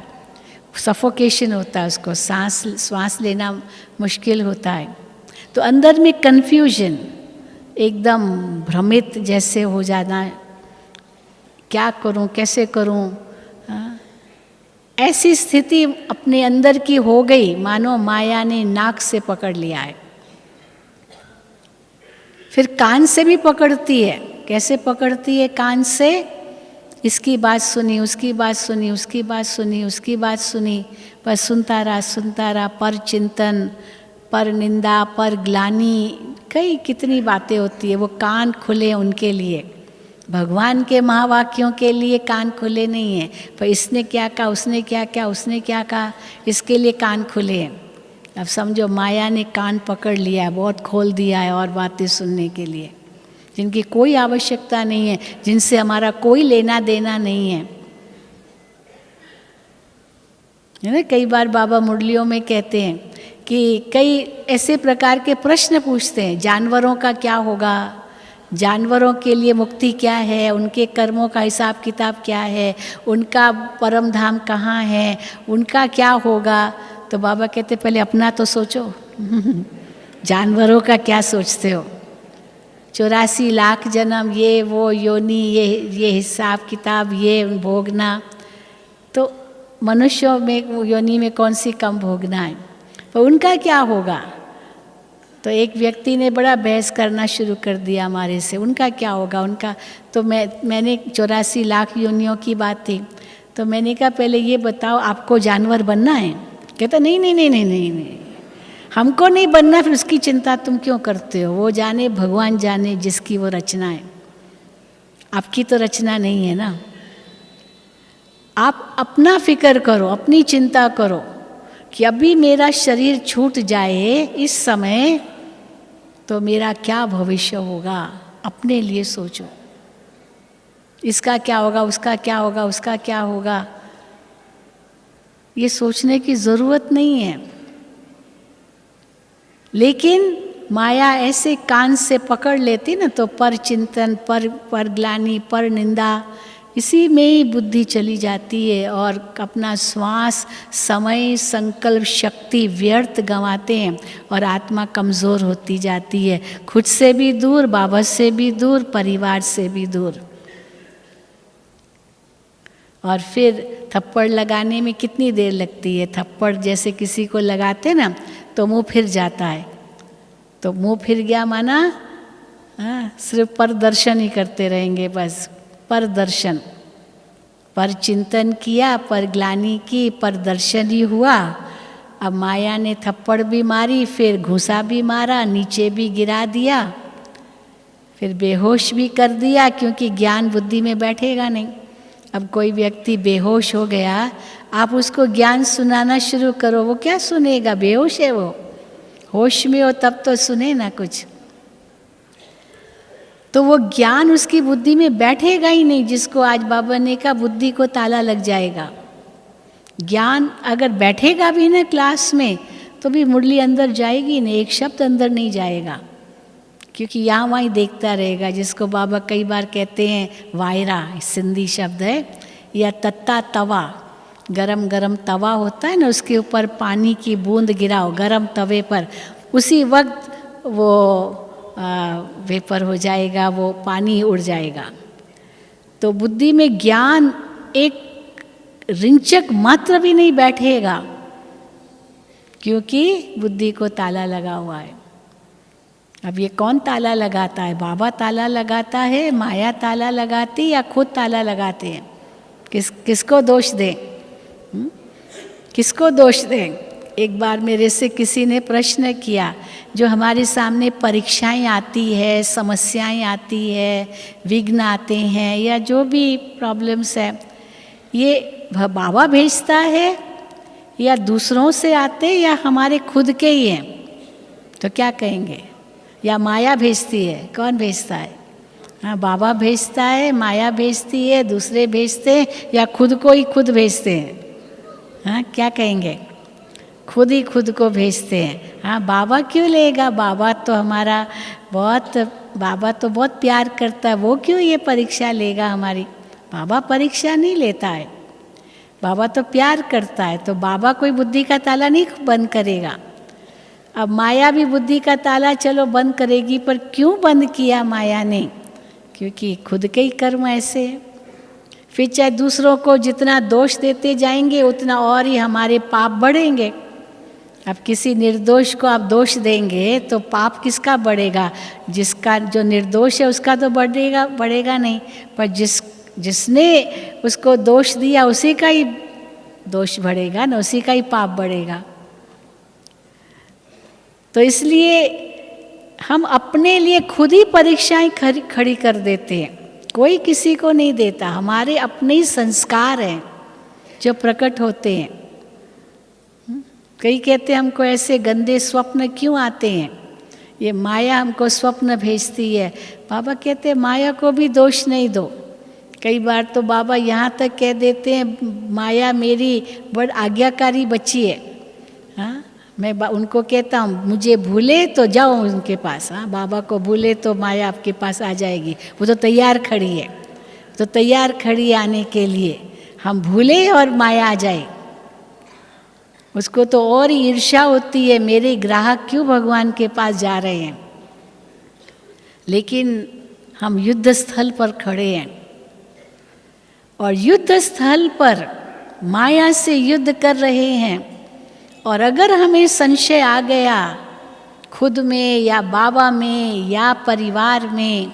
सफोकेशन होता है, उसको श्वास लेना मुश्किल होता है। तो अंदर में कन्फ्यूजन, एकदम भ्रमित जैसे हो जाना, क्या करूं, कैसे करूं, ऐसी स्थिति अपने अंदर की हो गई, मानो माया ने नाक से पकड़ लिया है। फिर कान से भी पकड़ती है। कैसे पकड़ती है? कान से इसकी बात सुनी, उसकी बात सुनी, उसकी बात सुनी, उसकी बात सुनी, बस सुनता रहा, पर चिंतन, पर निंदा, पर ग्लानि, कई कितनी बातें होती है। वो कान खुले उनके लिए, भगवान के महावाक्यों के लिए कान खुले नहीं हैं, पर इसने क्या कहा, उसने क्या कहा, उसने क्या कहा, इसके लिए कान खुले हैं। अब समझो माया ने कान पकड़ लिया है, बहुत खोल दिया है और बातें सुनने के लिए, जिनकी कोई आवश्यकता नहीं है, जिनसे हमारा कोई लेना देना नहीं है। है ना, कई बार बाबा मुरलियों में कहते हैं कि कई ऐसे प्रकार के प्रश्न पूछते हैं, जानवरों का क्या होगा, जानवरों के लिए मुक्ति क्या है, उनके कर्मों का हिसाब किताब क्या है, उनका परम धाम कहाँ है, उनका क्या होगा। तो बाबा कहते पहले अपना तो सोचो जानवरों का क्या सोचते हो, 84 लाख जन्म, ये वो योनि, ये हिसाब किताब, ये भोगना, तो मनुष्यों में योनि में कौन सी कम भोगना है, पर उनका क्या होगा। तो एक व्यक्ति ने बड़ा बहस करना शुरू कर दिया हमारे से, उनका क्या होगा, उनका। तो मैंने 84 लाख योनियों की बात थी, तो मैंने कहा पहले ये बताओ आपको जानवर बनना है। कहता नहीं नहीं नहीं नहीं नहीं नहीं, हमको नहीं बनना, फिर उसकी चिंता तुम क्यों करते हो, वो जाने भगवान जाने जिसकी वो रचना है, आपकी तो रचना नहीं है ना। आप अपना फिक्र करो, अपनी चिंता करो कि अभी मेरा शरीर छूट जाए इस समय तो मेरा क्या भविष्य होगा, अपने लिए सोचो। इसका क्या होगा, उसका क्या होगा, उसका क्या होगा, ये सोचने की ज़रूरत नहीं है। लेकिन माया ऐसे कान से पकड़ लेती ना, तो पर चिंतन, पर ग्लानि, पर निंदा, इसी में ही बुद्धि चली जाती है और अपना श्वास, समय, संकल्प शक्ति व्यर्थ गंवाते हैं और आत्मा कमज़ोर होती जाती है, खुद से भी दूर, बाबा से भी दूर, परिवार से भी दूर। और फिर थप्पड़ लगाने में कितनी देर लगती है, थप्पड़ जैसे किसी को लगाते ना तो मुंह फिर जाता है, तो मुंह फिर गया माना सिर्फ पर दर्शन ही करते रहेंगे, बस पर दर्शन, पर चिंतन किया, पर ग्लानि की, पर दर्शन ही हुआ। अब माया ने थप्पड़ भी मारी, फिर घुसा भी मारा, नीचे भी गिरा दिया, फिर बेहोश भी कर दिया, क्योंकि ज्ञान बुद्धि में बैठेगा नहीं। अब कोई व्यक्ति बेहोश हो गया, आप उसको ज्ञान सुनाना शुरू करो, वो क्या सुनेगा, बेहोश है वो, होश में हो तब तो सुने ना कुछ। तो वो ज्ञान उसकी बुद्धि में बैठेगा ही नहीं, जिसको आज बाबा ने कहा बुद्धि को ताला लग जाएगा। ज्ञान अगर बैठेगा भी ना क्लास में तो भी मुरली अंदर जाएगी नहीं, एक शब्द अंदर नहीं जाएगा, क्योंकि यहाँ वहीं देखता रहेगा, जिसको बाबा कई बार कहते हैं वायरा, सिंधी शब्द है, या तत्ता तवा, गरम गरम तवा होता है ना, उसके ऊपर पानी की बूंद गिराओ गरम तवे पर, उसी वक्त वो वेपर हो जाएगा, वो पानी उड़ जाएगा। तो बुद्धि में ज्ञान एक रिंचक मात्र भी नहीं बैठेगा, क्योंकि बुद्धि को ताला लगा हुआ है। अब ये कौन ताला लगाता है, बाबा ताला लगाता है, माया ताला लगाती, या खुद ताला लगाते हैं? किसको दोष दें, किसको दोष दें? एक बार मेरे से किसी ने प्रश्न किया, जो हमारे सामने परीक्षाएं आती है, समस्याएं आती है, विघ्न आते हैं, या जो भी प्रॉब्लम्स है, ये बाबा भेजता है या दूसरों से आते या हमारे खुद के ही हैं? तो क्या कहेंगे? या माया भेजती है? कौन भेजता है? हाँ, बाबा भेजता है, माया भेजती है, दूसरे भेजते हैं, या खुद को ही खुद भेजते हैं? हाँ, क्या कहेंगे? खुद ही खुद को भेजते हैं। हाँ, बाबा क्यों लेगा, बाबा तो हमारा बाबा तो बहुत प्यार करता है, वो क्यों ये परीक्षा लेगा हमारी? बाबा परीक्षा नहीं लेता है, बाबा तो प्यार करता है, तो बाबा कोई बुद्धि का ताला नहीं बंद करेगा। अब माया भी बुद्धि का ताला चलो बंद करेगी, पर क्यों बंद किया माया ने? क्योंकि खुद के ही कर्म ऐसे हैं। फिर चाहे दूसरों को जितना दोष देते जाएंगे उतना और ही हमारे पाप बढ़ेंगे। अब किसी निर्दोष को आप दोष देंगे तो पाप किसका बढ़ेगा? जिसका जो निर्दोष है उसका तो बढ़ेगा नहीं, पर जिसने उसको दोष दिया उसी का ही दोष बढ़ेगा ना, उसी का ही पाप बढ़ेगा। तो इसलिए हम अपने लिए खुद ही परीक्षाएं खड़ी कर देते हैं, कोई किसी को नहीं देता, हमारे अपने ही संस्कार हैं जो प्रकट होते हैं। कई कहते हैं हमको ऐसे गंदे स्वप्न क्यों आते हैं, ये माया हमको स्वप्न भेजती है। बाबा कहते हैं माया को भी दोष नहीं दो। कई बार तो बाबा यहाँ तक कह देते हैं माया मेरी बड़ आज्ञाकारी बच्ची है। हाँ, मैं उनको कहता हूँ मुझे भूले तो जाओ उनके पास। हाँ, बाबा को भूले तो माया आपके पास आ जाएगी, वो तो तैयार खड़ी है, तो तैयार खड़ी है आने के लिए। हम भूले और माया आ जाए, उसको तो और ईर्ष्या होती है, मेरे ग्राहक क्यों भगवान के पास जा रहे हैं। लेकिन हम युद्ध स्थल पर खड़े हैं और युद्ध स्थल पर माया से युद्ध कर रहे हैं। और अगर हमें संशय आ गया खुद में या बाबा में या परिवार में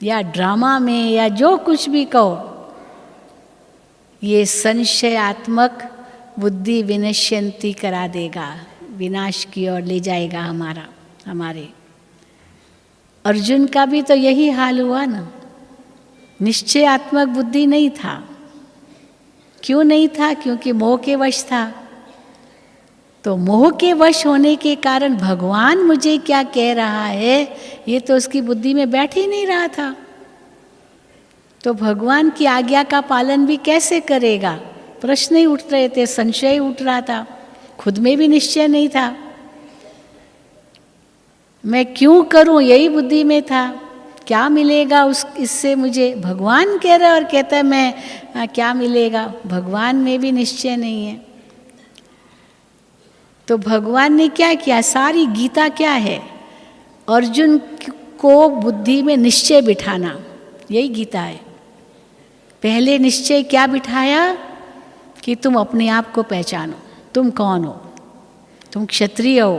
या ड्रामा में या जो कुछ भी कहो, ये संशयात्मक बुद्धि विनश्यंती करा देगा, विनाश की ओर ले जाएगा हमारे। अर्जुन का भी तो यही हाल हुआ ना, निश्चयात्मक बुद्धि नहीं था। क्यों नहीं था? क्योंकि मोह के वश था। तो मोह के वश होने के कारण भगवान मुझे क्या कह रहा है ये तो उसकी बुद्धि में बैठ ही नहीं रहा था। तो भगवान की आज्ञा का पालन भी कैसे करेगा? प्रश्न ही उठ रहे थे, संशय उठ रहा था, खुद में भी निश्चय नहीं था। मैं क्यों करूं यही बुद्धि में था, क्या मिलेगा इससे मुझे? भगवान कह रहा है और कहता है मैं क्या मिलेगा, भगवान में भी निश्चय नहीं है। तो भगवान ने क्या किया? सारी गीता क्या है? अर्जुन को बुद्धि में निश्चय बिठाना, यही गीता है। पहले निश्चय क्या बिठाया कि तुम अपने आप को पहचानो, तुम कौन हो, तुम क्षत्रिय हो,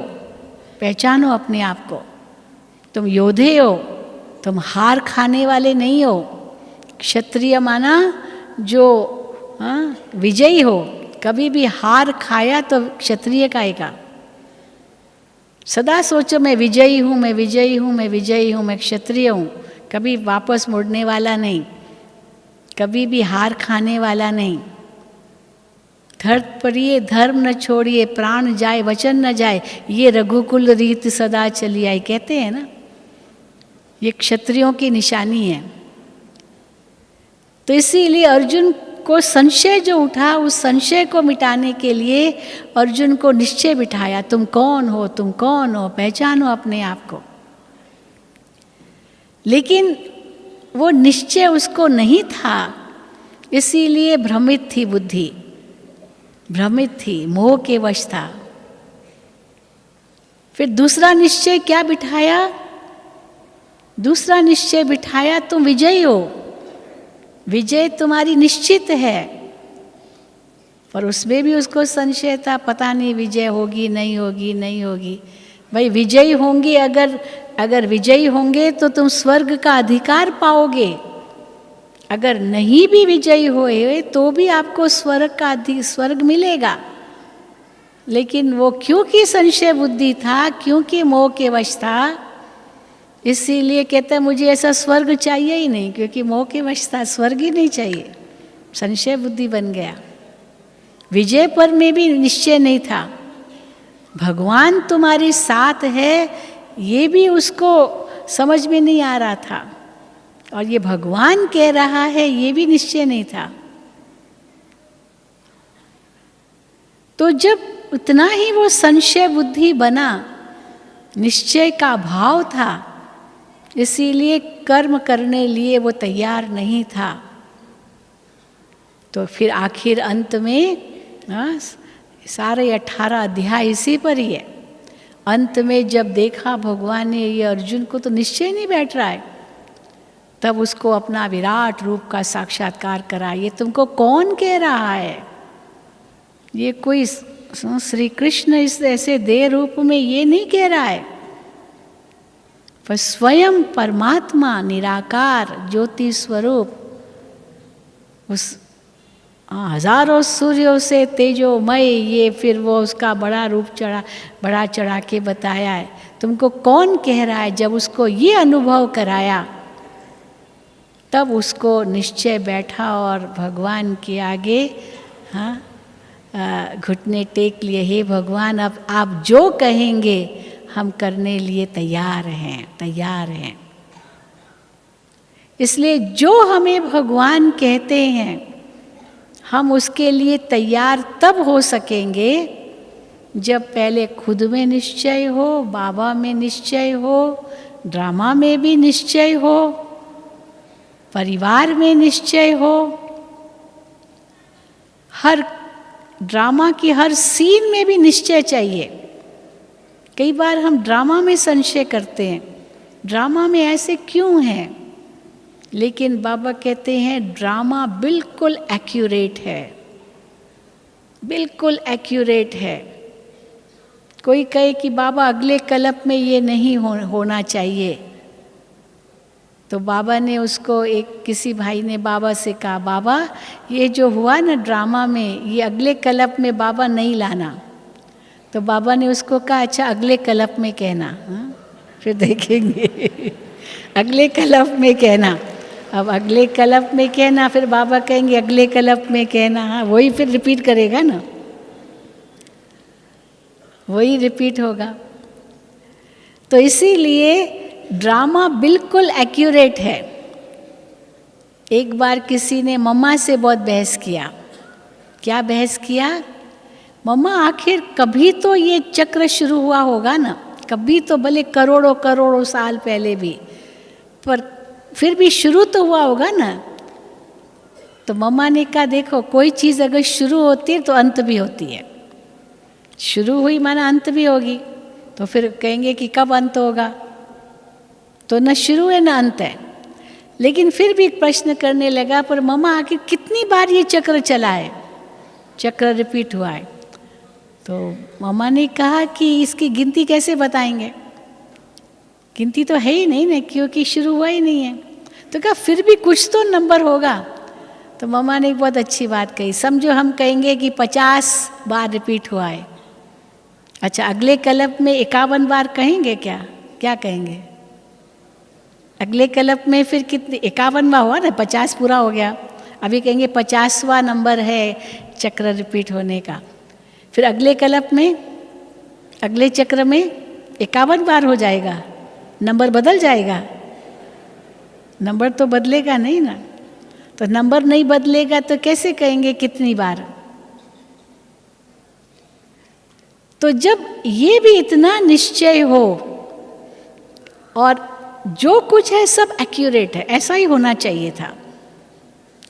पहचानो अपने आप को, तुम योद्धे हो, तुम हार खाने वाले नहीं हो। क्षत्रिय माना जो विजयी हो, कभी भी हार खाया तो क्षत्रिय का। सदा सोचो मैं विजयी हूँ, मैं विजयी हूँ, मैं विजयी हूँ, मैं क्षत्रिय हूँ, कभी वापस मुड़ने वाला नहीं, कभी भी हार खाने वाला नहीं। धर्म परिये धर्म न छोड़िए, प्राण जाए वचन न जाए, ये रघुकुल रीत सदा चली आई, कहते हैं ना। ये क्षत्रियों की निशानी है। तो इसीलिए अर्जुन को संशय जो उठा, उस संशय को मिटाने के लिए अर्जुन को निश्चय बिठाया, तुम कौन हो, तुम कौन हो, पहचानो अपने आप को। लेकिन वो निश्चय उसको नहीं था, इसीलिए भ्रमित थी बुद्धि, भ्रमित थी, मोह के वश था। फिर दूसरा निश्चय क्या बिठाया? दूसरा निश्चय बिठाया तुम विजयी हो, विजय तुम्हारी निश्चित है। पर उसमें भी उसको संशय था, पता नहीं विजय होगी नहीं होगी, नहीं होगी। भाई विजयी होंगे, अगर विजयी होंगे तो तुम स्वर्ग का अधिकार पाओगे, अगर नहीं भी विजयी हुए तो भी आपको स्वर्ग मिलेगा। लेकिन वो क्योंकि संशय बुद्धि था, क्योंकि मोह के वश था, इसीलिए कहता है मुझे ऐसा स्वर्ग चाहिए ही नहीं, क्योंकि मोह के वश था, स्वर्ग ही नहीं चाहिए, संशय बुद्धि बन गया। विजय पर में भी निश्चय नहीं था, भगवान तुम्हारे साथ है ये भी उसको समझ में नहीं आ रहा था, और ये भगवान कह रहा है ये भी निश्चय नहीं था। तो जब उतना ही वो संशय बुद्धि बना, निश्चय का भाव था, इसीलिए कर्म करने लिए वो तैयार नहीं था। तो फिर आखिर अंत में सारे 18 अध्याय इसी पर ही है। अंत में जब देखा भगवान ने ये अर्जुन को तो निश्चय नहीं बैठ रहा है, तब उसको अपना विराट रूप का साक्षात्कार करा। ये तुमको कौन कह रहा है? ये कोई श्री कृष्ण इस ऐसे देह रूप में ये नहीं कह रहा है, पर स्वयं परमात्मा निराकार ज्योति स्वरूप उस हजारों सूर्यों से तेजोमय, ये फिर वो उसका बड़ा रूप बढ़ा चढ़ा के बताया है। तुमको कौन कह रहा है? जब उसको ये अनुभव कराया तब उसको निश्चय बैठा और भगवान के आगे घुटने टेक लिए, हे भगवान अब आप जो कहेंगे हम करने लिए तैयार हैं। इसलिए जो हमें भगवान कहते हैं हम उसके लिए तैयार तब हो सकेंगे जब पहले खुद में निश्चय हो, बाबा में निश्चय हो, ड्रामा में भी निश्चय हो, परिवार में निश्चय हो, हर ड्रामा की हर सीन में भी निश्चय चाहिए। कई बार हम ड्रामा में संशय करते हैं, ड्रामा में ऐसे क्यों हैं, लेकिन बाबा कहते हैं ड्रामा बिल्कुल एक्यूरेट है, बिल्कुल एक्यूरेट है। कोई कहे कि बाबा अगले कल्प में ये नहीं होना चाहिए, तो बाबा ने उसको किसी भाई ने बाबा से कहा, बाबा ये जो हुआ ना ड्रामा में, ये अगले कल्प में बाबा नहीं लाना। तो बाबा ने उसको कहा अच्छा अगले कल्प में कहना, फिर देखेंगे अगले कल्प में कहना। अब अगले कल्प में कहना, फिर बाबा कहेंगे अगले कल्प में कहना, वही फिर रिपीट करेगा ना, वही रिपीट होगा। तो इसीलिए ड्रामा बिल्कुल एक्यूरेट है। एक बार किसी ने मम्मा से बहुत बहस किया। क्या बहस किया? मम्मा आखिर कभी तो ये चक्र शुरू हुआ होगा ना, कभी तो, भले करोड़ों करोड़ों साल पहले भी, पर फिर भी शुरू तो हुआ होगा ना। तो मम्मा ने कहा देखो कोई चीज़ अगर शुरू होती है तो अंत भी होती है, शुरू हुई माना अंत भी होगी। तो फिर कहेंगे कि कब अंत होगा, तो न शुरू है न अंत है। लेकिन फिर भी एक प्रश्न करने लगा, पर मम्मा आखिर कितनी बार ये चक्र चला है, चक्र रिपीट हुआ है। तो मम्मा ने कहा कि इसकी गिनती कैसे बताएंगे, गिनती तो है ही नहीं ना, क्योंकि शुरू हुआ ही नहीं है। तो कहा फिर भी कुछ तो नंबर होगा। तो मम्मा ने एक बहुत अच्छी बात कही, समझो हम कहेंगे कि 50 बार रिपीट हुआ है। अच्छा अगले कल्प में 51 बार कहेंगे क्या, क्या कहेंगे? अगले कल्प में फिर कितने, 51वां हुआ ना, 50 पूरा हो गया। अभी कहेंगे 50वां नंबर है चक्र रिपीट होने का। फिर अगले कल्प में, अगले चक्र में 51 बार हो जाएगा, नंबर बदल जाएगा? नंबर तो बदलेगा नहीं ना। तो नंबर नहीं बदलेगा तो कैसे कहेंगे कितनी बार? तो जब ये भी इतना निश्चय हो और जो कुछ है सब एक्यूरेट है, ऐसा ही होना चाहिए था,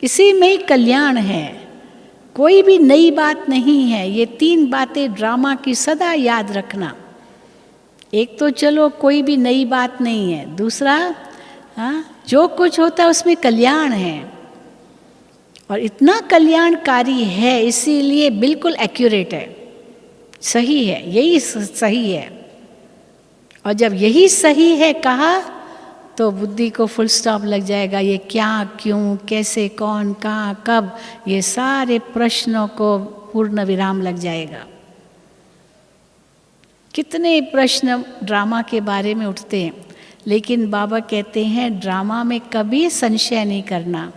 इसी में ही कल्याण है, कोई भी नई बात नहीं है। ये 3 बातें ड्रामा की सदा याद रखना। एक तो चलो कोई भी नई बात नहीं है, दूसरा जो कुछ होता है उसमें कल्याण है और इतना कल्याणकारी है, इसीलिए बिल्कुल एक्यूरेट है, सही है, यही सही है। और जब यही सही है कहा तो बुद्धि को फुल स्टॉप लग जाएगा। ये क्या, क्यों, कैसे, कौन, कहाँ, कब, ये सारे प्रश्नों को पूर्ण विराम लग जाएगा। कितने प्रश्न ड्रामा के बारे में उठते हैं, लेकिन बाबा कहते हैं ड्रामा में कभी संशय नहीं करना,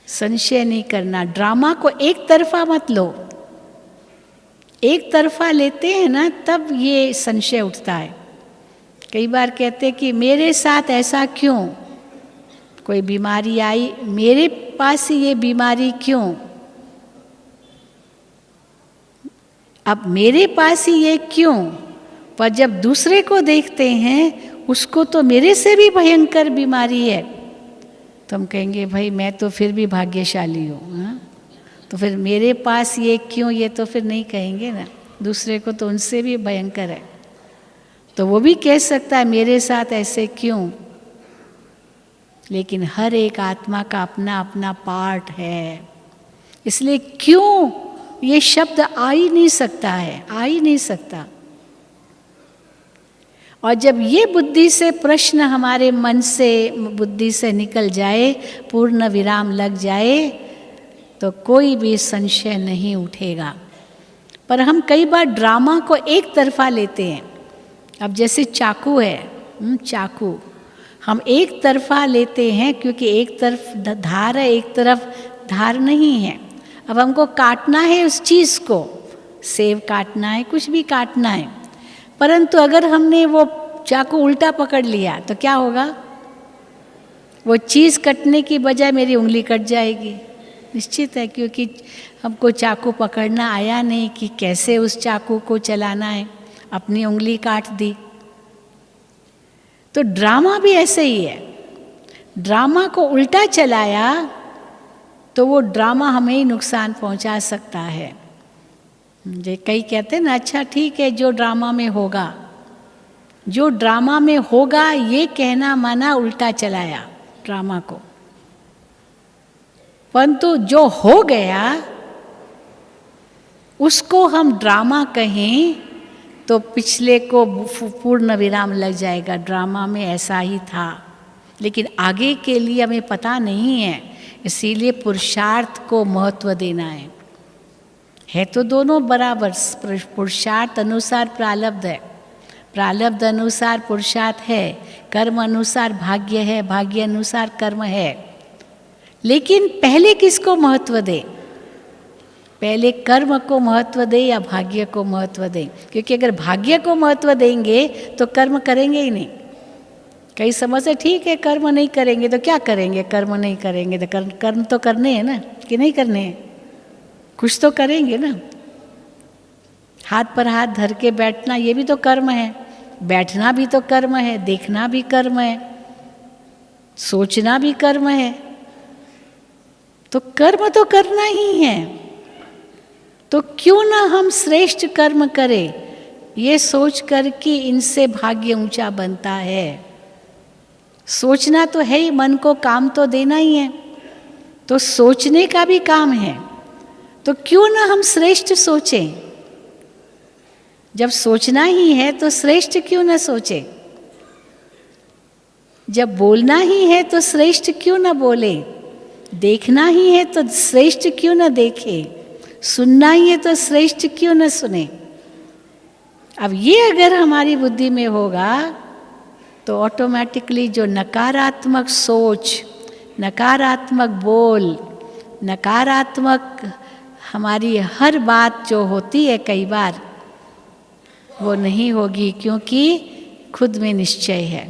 संशय नहीं करना। ड्रामा को एक तरफा मत लो, एक तरफा लेते हैं ना तब ये संशय उठता है। कई बार कहते हैं कि मेरे साथ ऐसा क्यों, कोई बीमारी आई मेरे पास ही ये बीमारी क्यों, अब मेरे पास ही ये क्यों। पर जब दूसरे को देखते हैं उसको तो मेरे से भी भयंकर बीमारी है, तो हम कहेंगे भाई मैं तो फिर भी भाग्यशाली हूँ। तो फिर मेरे पास ये क्यों, ये तो फिर नहीं कहेंगे ना, दूसरे को तो उनसे भी भयंकर है। तो वो भी कह सकता है मेरे साथ ऐसे क्यों, लेकिन हर एक आत्मा का अपना अपना पार्ट है, इसलिए क्यों ये शब्द आ ही नहीं सकता है, आ ही नहीं सकता। और जब ये बुद्धि से प्रश्न हमारे मन से, बुद्धि से निकल जाए, पूर्ण विराम लग जाए, तो कोई भी संशय नहीं उठेगा। पर हम कई बार ड्रामा को एक तरफा लेते हैं। अब जैसे चाकू है, चाकू, हम एक तरफा लेते हैं क्योंकि एक तरफ धार है, एक तरफ धार नहीं है। अब हमको काटना है उस चीज़ को, सेब काटना है, कुछ भी काटना है, परंतु अगर हमने वो चाकू उल्टा पकड़ लिया तो क्या होगा? वो चीज़ कटने की बजाय मेरी उंगली कट जाएगी, निश्चित है, क्योंकि हमको चाकू पकड़ना आया नहीं कि कैसे उस चाकू को चलाना है, अपनी उंगली काट दी। तो ड्रामा भी ऐसे ही है, ड्रामा को उल्टा चलाया तो वो ड्रामा हमें ही नुकसान पहुंचा सकता है। जो कई कहते हैं ना, अच्छा ठीक है जो ड्रामा में होगा, जो ड्रामा में होगा ये कहना माना उल्टा चलाया ड्रामा को, परंतु जो हो गया उसको हम ड्रामा कहें तो पिछले को पूर्ण विराम लग जाएगा, ड्रामा में ऐसा ही था, लेकिन आगे के लिए हमें पता नहीं है, इसीलिए पुरुषार्थ को महत्व देना है तो दोनों बराबर, पुरुषार्थ अनुसार प्रारब्ध है, प्रारब्ध अनुसार पुरुषार्थ है, कर्म अनुसार भाग्य है, भाग्य अनुसार कर्म है। लेकिन पहले किसको महत्व दे? पहले कर्म को महत्व दे या भाग्य को महत्व दे? क्योंकि अगर भाग्य को महत्व देंगे तो कर्म करेंगे ही नहीं। कई समझते ठीक है कर्म नहीं करेंगे तो क्या करेंगे, कर्म नहीं करेंगे तो कर्म तो करने हैं ना, कि नहीं करने हैं? कुछ तो करेंगे ना। हाथ पर हाथ धर के बैठना ये भी तो कर्म है, बैठना भी तो कर्म है, देखना भी कर्म है, सोचना भी कर्म है। तो कर्म तो करना ही है, तो क्यों ना हम श्रेष्ठ कर्म करें, ये सोच कर कि इनसे भाग्य ऊंचा बनता है। सोचना तो है ही, मन को काम तो देना ही है, तो सोचने का भी काम है, तो क्यों ना हम श्रेष्ठ सोचें। जब सोचना ही है तो श्रेष्ठ क्यों ना सोचें। जब बोलना ही है तो श्रेष्ठ क्यों ना बोले, देखना ही है तो श्रेष्ठ क्यों ना देखे, सुनना ही है तो श्रेष्ठ क्यों ना सुने। अब ये अगर हमारी बुद्धि में होगा तो ऑटोमेटिकली जो नकारात्मक सोच, नकारात्मक बोल, नकारात्मक हमारी हर बात जो होती है कई बार वो नहीं होगी, क्योंकि खुद में निश्चय है।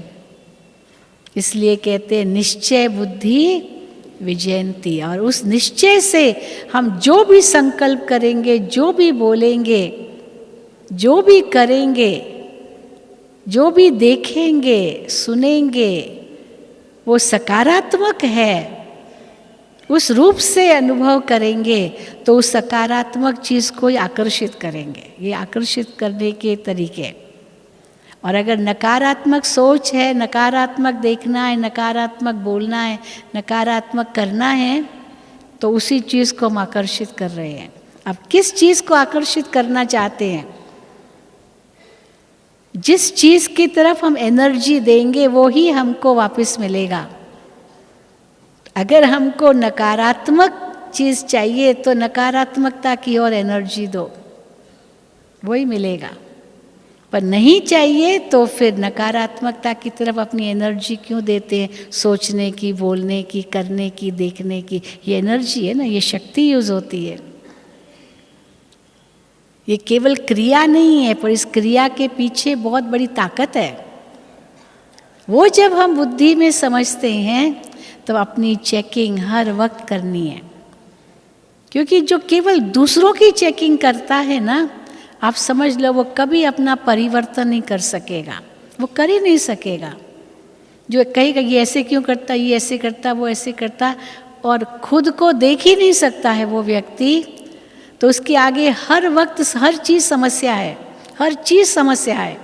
इसलिए कहते हैं निश्चय बुद्धि विजयंती, और उस निश्चय से हम जो भी संकल्प करेंगे, जो भी बोलेंगे, जो भी करेंगे, जो भी देखेंगे सुनेंगे वो सकारात्मक है, उस रूप से अनुभव करेंगे तो उस सकारात्मक चीज़ को आकर्षित करेंगे। ये आकर्षित करने के तरीके। और अगर नकारात्मक सोच है, नकारात्मक देखना है, नकारात्मक बोलना है, नकारात्मक करना है, तो उसी चीज़ को हम आकर्षित कर रहे हैं। अब किस चीज़ को आकर्षित करना चाहते हैं? जिस चीज़ की तरफ हम एनर्जी देंगे वो ही हमको वापस मिलेगा। अगर हमको नकारात्मक चीज़ चाहिए तो नकारात्मकता की ओर एनर्जी दो, वही मिलेगा। पर नहीं चाहिए तो फिर नकारात्मकता की तरफ अपनी एनर्जी क्यों देते हैं? सोचने की, बोलने की, करने की, देखने की, ये एनर्जी है ना, ये शक्ति यूज होती है। ये केवल क्रिया नहीं है, पर इस क्रिया के पीछे बहुत बड़ी ताकत है। वो जब हम बुद्धि में समझते हैं तो अपनी चेकिंग हर वक्त करनी है, क्योंकि जो केवल दूसरों की चेकिंग करता है ना, आप समझ लो वो कभी अपना परिवर्तन नहीं कर सकेगा, वो कर ही नहीं सकेगा। जो कहेगा ये ऐसे क्यों करता, ये ऐसे करता, वो ऐसे करता, और खुद को देख ही नहीं सकता है वो व्यक्ति, तो उसके आगे हर वक्त हर चीज़ समस्या है, हर चीज़ समस्या है।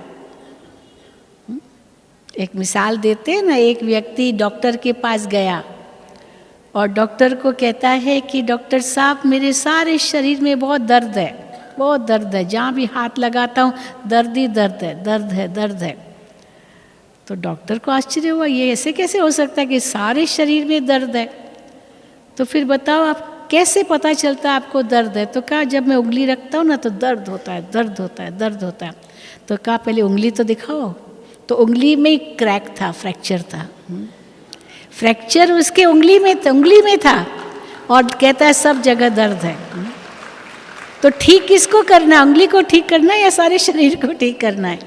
एक मिसाल देते हैं ना, एक व्यक्ति डॉक्टर के पास गया और डॉक्टर को कहता है कि डॉक्टर साहब मेरे सारे शरीर में बहुत दर्द है, बहुत दर्द है, जहाँ भी हाथ लगाता हूँ दर्द ही दर्द है, दर्द है, दर्द है। तो डॉक्टर को आश्चर्य हुआ, ये ऐसे कैसे हो सकता है कि सारे शरीर में दर्द है? तो फिर बताओ आप कैसे पता चलता है आपको दर्द है? तो कहा जब मैं उंगली रखता हूँ ना तो दर्द होता है, दर्द होता है, दर्द होता है। तो कहा पहले उंगली तो दिखाओ। तो उंगली में ही क्रैक था, फ्रैक्चर था। फ्रैक्चर उसके उंगली में था और कहता है सब जगह दर्द है। तो ठीक किसको करना है? उंगली को ठीक करना है या सारे शरीर को ठीक करना है?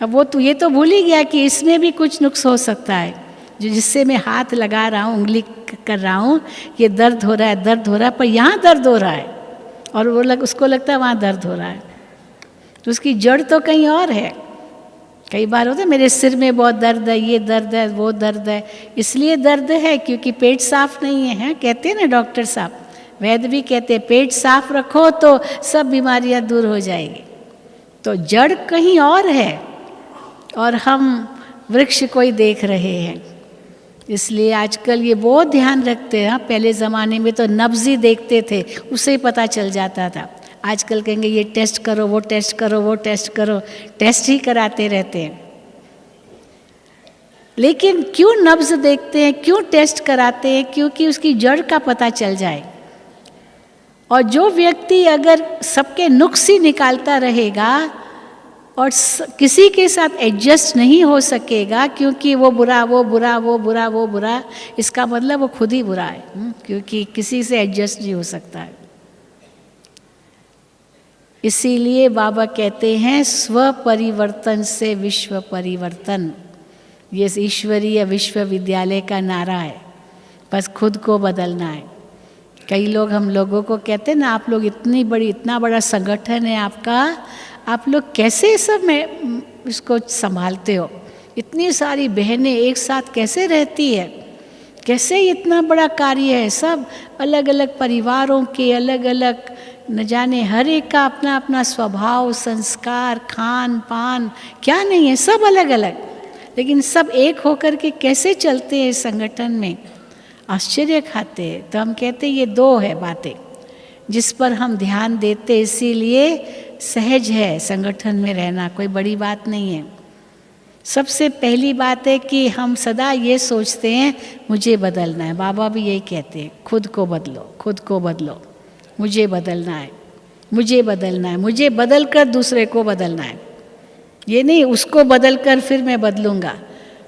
अब वो तो ये तो भूल ही गया कि इसमें भी कुछ नुक्स हो सकता है, जो जिससे मैं हाथ लगा रहा हूँ, उंगली कर रहा हूँ, ये दर्द हो रहा है, पर यहाँ दर्द हो रहा है और उसको लगता है वहाँ दर्द हो रहा है, तो उसकी जड़ तो कहीं और है। कई बार होता है मेरे सिर में बहुत दर्द है, ये दर्द है, वो दर्द है, इसलिए दर्द है क्योंकि पेट साफ नहीं है, कहते हैं ना डॉक्टर साहब, वैद्य भी कहते हैं पेट साफ रखो तो सब बीमारियां दूर हो जाएगी। तो जड़ कहीं और है और हम वृक्ष को ही देख रहे हैं। इसलिए आजकल ये बहुत ध्यान रखते हैं। पहले ज़माने में तो नब्ज़ ही देखते थे, उससे ही पता चल जाता था। आजकल कहेंगे ये टेस्ट करो, वो टेस्ट करो, वो टेस्ट करो, टेस्ट ही कराते रहते हैं। लेकिन क्यों नब्ज़ देखते हैं, क्यों टेस्ट कराते हैं? क्योंकि उसकी जड़ का पता चल जाए। और जो व्यक्ति अगर सबके नुक्स ही निकालता रहेगा और किसी के साथ एडजस्ट नहीं हो सकेगा, क्योंकि वो बुरा, वो बुरा, वो बुरा, वो बुरा, इसका मतलब वो खुद ही बुरा है, क्योंकि किसी से एडजस्ट नहीं हो सकता है। इसीलिए बाबा कहते हैं स्व परिवर्तन से विश्व परिवर्तन। ये ईश्वरीय विश्वविद्यालय का नारा है, बस खुद को बदलना है। कई लोग हम लोगों को कहते हैं ना, आप लोग इतना बड़ा संगठन है आपका, आप लोग कैसे सब में इसको संभालते हो? इतनी सारी बहनें एक साथ कैसे रहती है? कैसे इतना बड़ा कार्य है? सब अलग अलग परिवारों के, अलग अलग न जाने, हर एक का अपना अपना स्वभाव, संस्कार, खान पान, क्या नहीं है, सब अलग अलग, लेकिन सब एक होकर के कैसे चलते हैं इस संगठन में? आश्चर्य खाते हैं। तो हम कहते हैं ये दो है बातें जिस पर हम ध्यान देते, इसीलिए सहज है संगठन में रहना, कोई बड़ी बात नहीं है। सबसे पहली बात है कि हम सदा ये सोचते हैं मुझे बदलना है। बाबा भी यही कहते हैं, खुद को बदलो, खुद को बदलो, मुझे बदलना है, मुझे बदलना है, मुझे बदल कर दूसरे को बदलना है। ये नहीं उसको बदल कर फिर मैं बदलूँगा।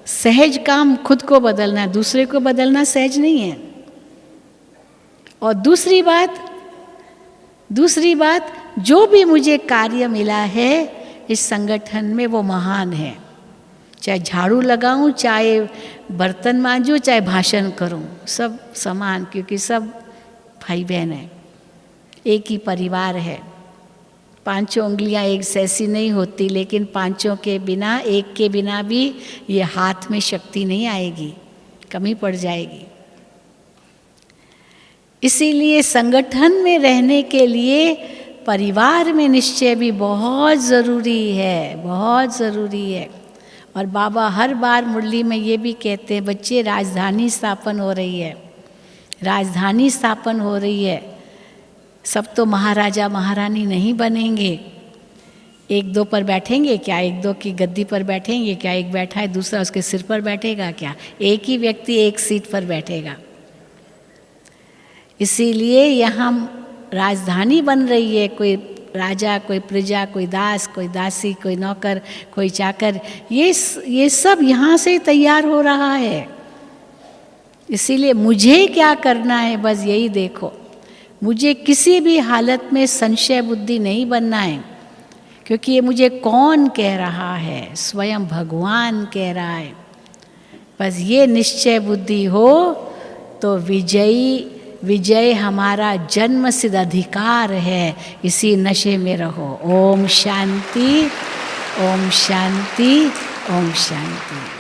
सहज काम खुद को बदलना है, दूसरे को बदलना सहज नहीं है। और दूसरी बात जो भी मुझे कार्य मिला है इस संगठन में वो महान है। चाहे झाड़ू लगाऊं, चाहे बर्तन मांजूं, चाहे भाषण करूं, सब समान, क्योंकि सब भाई बहन है, एक ही परिवार है। पांचों उंगलियां एक जैसी नहीं होती, लेकिन पांचों के बिना, एक के बिना भी ये हाथ में शक्ति नहीं आएगी, कमी पड़ जाएगी। इसीलिए संगठन में रहने के लिए परिवार में निश्चय भी बहुत ज़रूरी है, बहुत ज़रूरी है। और बाबा हर बार मुरली में ये भी कहते हैं, बच्चे राजधानी स्थापन हो रही है, राजधानी स्थापन हो रही है। सब तो महाराजा महारानी नहीं बनेंगे, एक दो पर बैठेंगे क्या? एक दो की गद्दी पर बैठेंगे क्या? एक बैठा है दूसरा उसके सिर पर बैठेगा क्या? एक ही व्यक्ति एक सीट पर बैठेगा। इसीलिए यहाँ राजधानी बन रही है, कोई राजा, कोई प्रजा, कोई दास, कोई दासी, कोई नौकर, कोई चाकर, ये सब यहाँ से तैयार हो रहा है। इसीलिए मुझे क्या करना है, बस यही देखो। मुझे किसी भी हालत में संशय बुद्धि नहीं बनना है, क्योंकि ये मुझे कौन कह रहा है? स्वयं भगवान कह रहा है। बस ये निश्चय बुद्धि हो तो विजय हमारा जन्म सिद्ध अधिकार है। इसी नशे में रहो। ओम शांति, ओम शांति, ओम शांति।